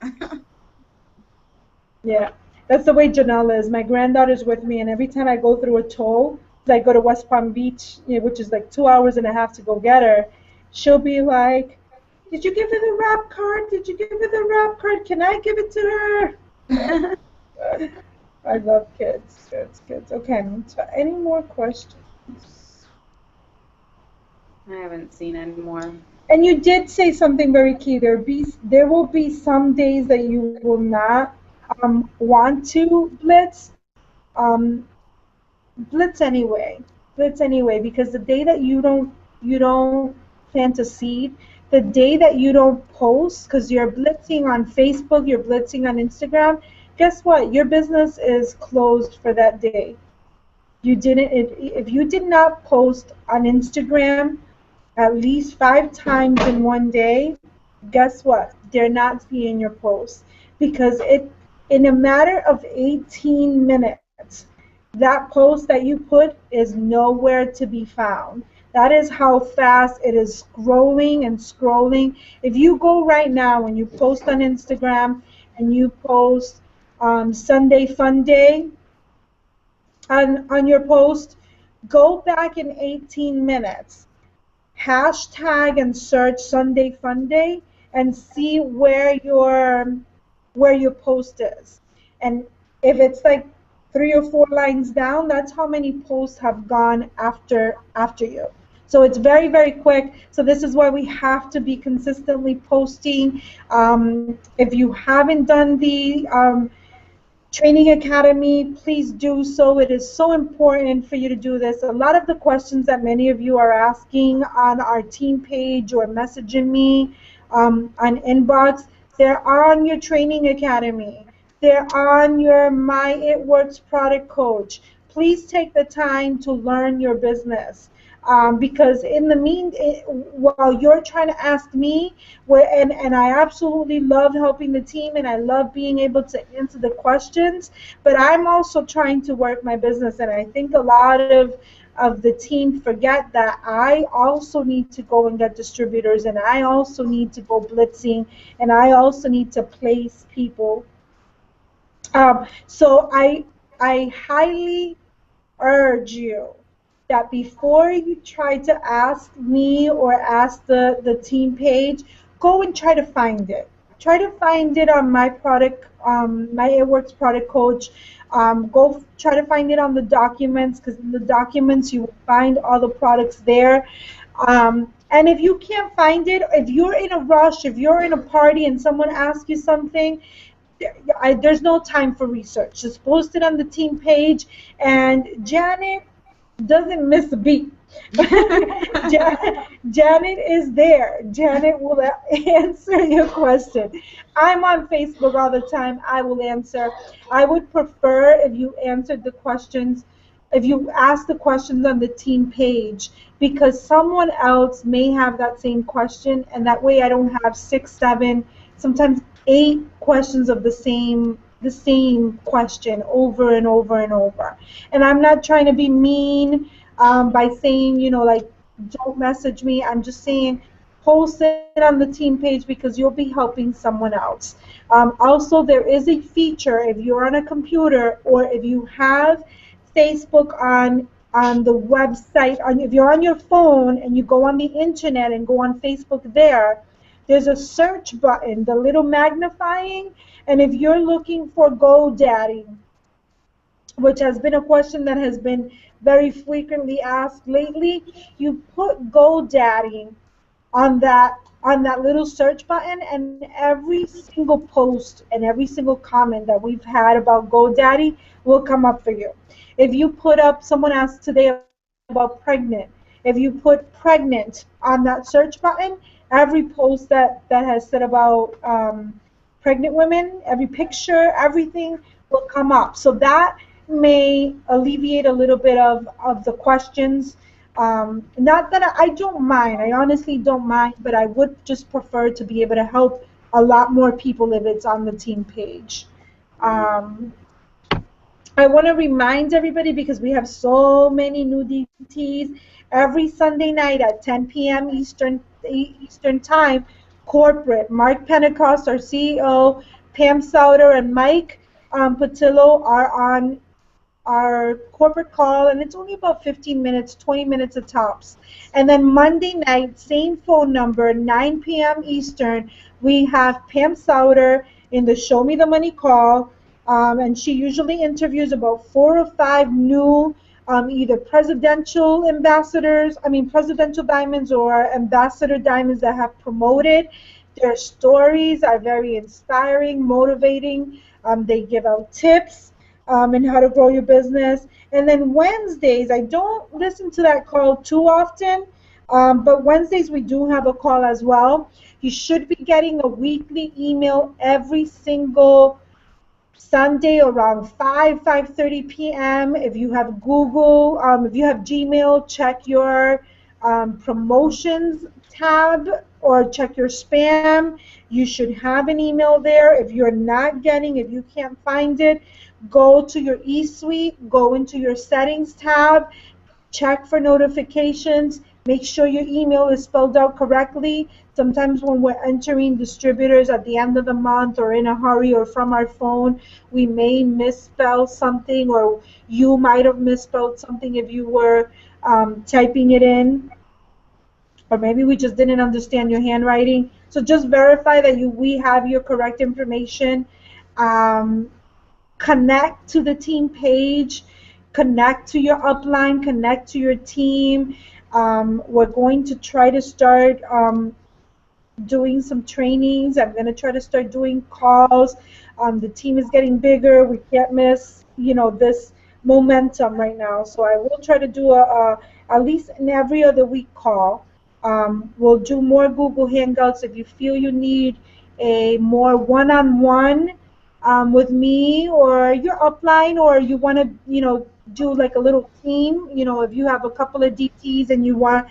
Yeah, that's the way Janelle is. My granddaughter's with me, and every time I go through a toll, I go to West Palm Beach, which is like 2 hours and a half to go get her, she'll be like, did you give her the rap card? Did you give her the rap card? Can I give it to her? I love kids. Kids. Okay, so any more questions? I haven't seen any more. And you did say something very key. There will be some days that you will not want to blitz. Um, blitz anyway. Blitz anyway, because the day that you don't plant a seed, the day that you don't post, because you're blitzing on Facebook, you're blitzing on Instagram, guess what? Your business is closed for that day. If you did not post on Instagram at least 5 times in one day, guess what? They're not seeing your posts because in a matter of 18 minutes, that post that you put is nowhere to be found. That is how fast it is scrolling and scrolling. If you go right now and you post on Instagram and you post Sunday Fun Day on your post, go back in 18 minutes. Hashtag and search Sunday Fun Day and see where your post is. And if it's like 3 or 4 lines down, that's how many posts have gone after you. So it's very, very quick. So this is why we have to be consistently posting. If you haven't done the Training Academy, please do so. It is so important for you to do this. A lot of the questions that many of you are asking on our team page or messaging me on inbox, they're on your Training Academy. They're on your My It Works product coach. Please take the time to learn your business. Because in the while you're trying to ask me, and I absolutely love helping the team and I love being able to answer the questions, but I'm also trying to work my business, and I think a lot of the team forget that I also need to go and get distributors, and I also need to go blitzing, and I also need to place people. So I highly urge you that before you try to ask me or ask the team page, go and try to find it. try to find it on my product, my It Works product coach. Go try to find it on the documents, because in the documents you will find all the products there. And if you can't find it, if you're in a rush, if you're in a party and someone asks you something, there's no time for research. Just post it on the team page, and Janet doesn't miss a beat. Janet is there. Janet will answer your question. I'm on Facebook all the time. I will answer. I would prefer if you answered the questions, if you ask the questions on the team page, because someone else may have that same question, and that way I don't have six, seven, sometimes eight questions of the same question over and over and over. And I'm not trying to be mean by saying, like, don't message me. I'm just saying post it on the team page because you'll be helping someone else. Also, there is a feature if you're on a computer or if you have Facebook on the website, if you're on your phone and you go on the internet and go on Facebook there, there's a search button, the little magnifying, and if you're looking for GoDaddy, which has been a question that has been very frequently asked lately, you put GoDaddy on that little search button, and every single post and every single comment that we've had about GoDaddy will come up for you. If you put up, someone asked today about pregnant, if you put pregnant on that search button, every post that has said about pregnant women, every picture, everything will come up. So that may alleviate a little bit of the questions. Not that I don't mind, I honestly don't mind, but I would just prefer to be able to help a lot more people if it's on the team page. Um, I want to remind everybody, because we have so many new DTs, every Sunday night at 10 p.m. Eastern Time, corporate, Mark Pentecost, our CEO, Pam Sauter, and Mike Patillo are on our corporate call, and it's only about 15 minutes, 20 minutes at tops. And then Monday night, same phone number, 9 p.m. Eastern, we have Pam Sauter in the Show Me the Money call, and she usually interviews about 4 or 5 new either presidential diamonds or ambassador diamonds that have promoted. Their stories are very inspiring, motivating. They give out tips and how to grow your business. And then Wednesdays, I don't listen to that call too often, but Wednesdays we do have a call as well. You should be getting a weekly email every single Sunday around 5:30 p.m. If you have Google, if you have Gmail, check your promotions tab or check your spam. You should have an email there. If you're not getting, if you can't find it, go to your eSuite, go into your settings tab, check for notifications, make sure your email is spelled out correctly. Sometimes when we're entering distributors at the end of the month or in a hurry or from our phone, we may misspell something, or you might have misspelled something if you were typing it in, or maybe we just didn't understand your handwriting. So just verify that we have your correct information. Um, Connect to the team page, connect to your upline, connect to your team. We're going to try to start doing some trainings. I'm going to try to start doing calls. The team is getting bigger. We can't miss, this momentum right now. So I will try to do at least an every other week call. We'll do more Google Hangouts if you feel you need a more one-on-one with me or your upline, or you want to, do like a little team. If you have a couple of DTs and you want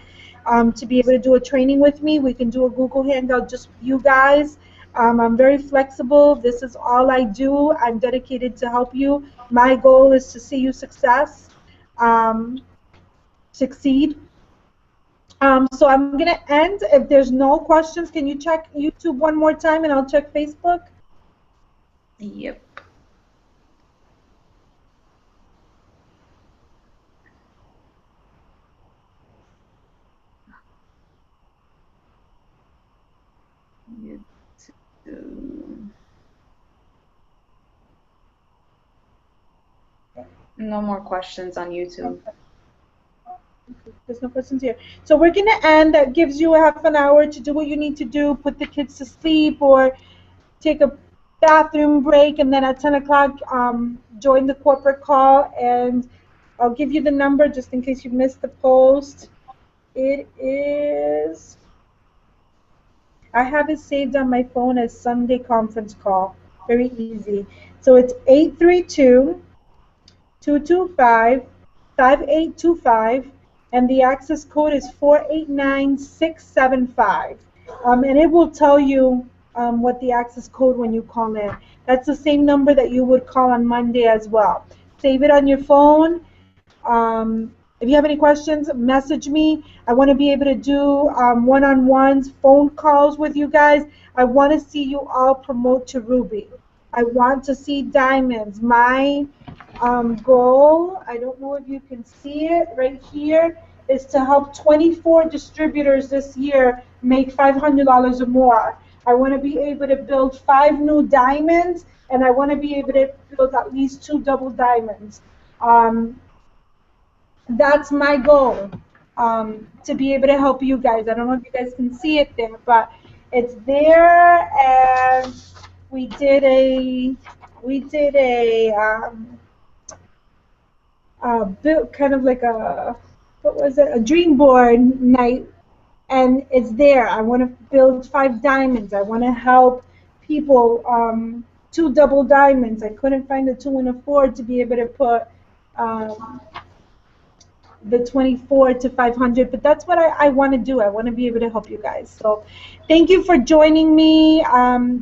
to be able to do a training with me, we can do a Google Hangout just with you guys. I'm very flexible. This is all I do. I'm dedicated to help you. My goal is to see you um, succeed. So I'm going to end. If there's no questions, can you check YouTube one more time and I'll check Facebook? Yep. YouTube. No more questions on YouTube. There's no questions here. So we're going to end. That gives you a half an hour to do what you need to do, put the kids to sleep or take a bathroom break, and then at 10 o'clock, join the corporate call. And I'll give you the number just in case you missed the post. It is, I have it saved on my phone as Sunday conference call. Very easy. So it's 832-225-5825, and the access code is 489675. And it will tell you what the access code when you call in. That's the same number that you would call on Monday as well. Save it on your phone. If you have any questions, message me. I want to be able to do one-on-ones, phone calls with you guys. I want to see you all promote to Ruby. I want to see diamonds. My goal, I don't know if you can see it right here, is to help 24 distributors this year make $500 or more. I want to be able to build 5 new diamonds, and I want to be able to build at least 2 double diamonds. That's my goal, to be able to help you guys. I don't know if you guys can see it there, but it's there, and we did a build, kind of like a, what was it, a dream board night, and it's there. I want to build 5 diamonds. I want to help people, 2 double diamonds. I couldn't find the 2 and a 4 to be able to put the 24 to 500, but that's what I want to do. I want to be able to help you guys. So thank you for joining me.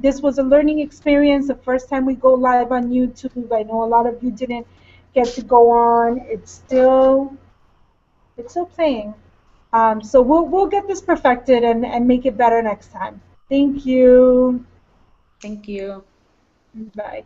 This was a learning experience, the first time we go live on YouTube. I know a lot of you didn't get to go on. It's still playing. So we'll get this perfected and make it better next time. Thank you. Thank you. Bye.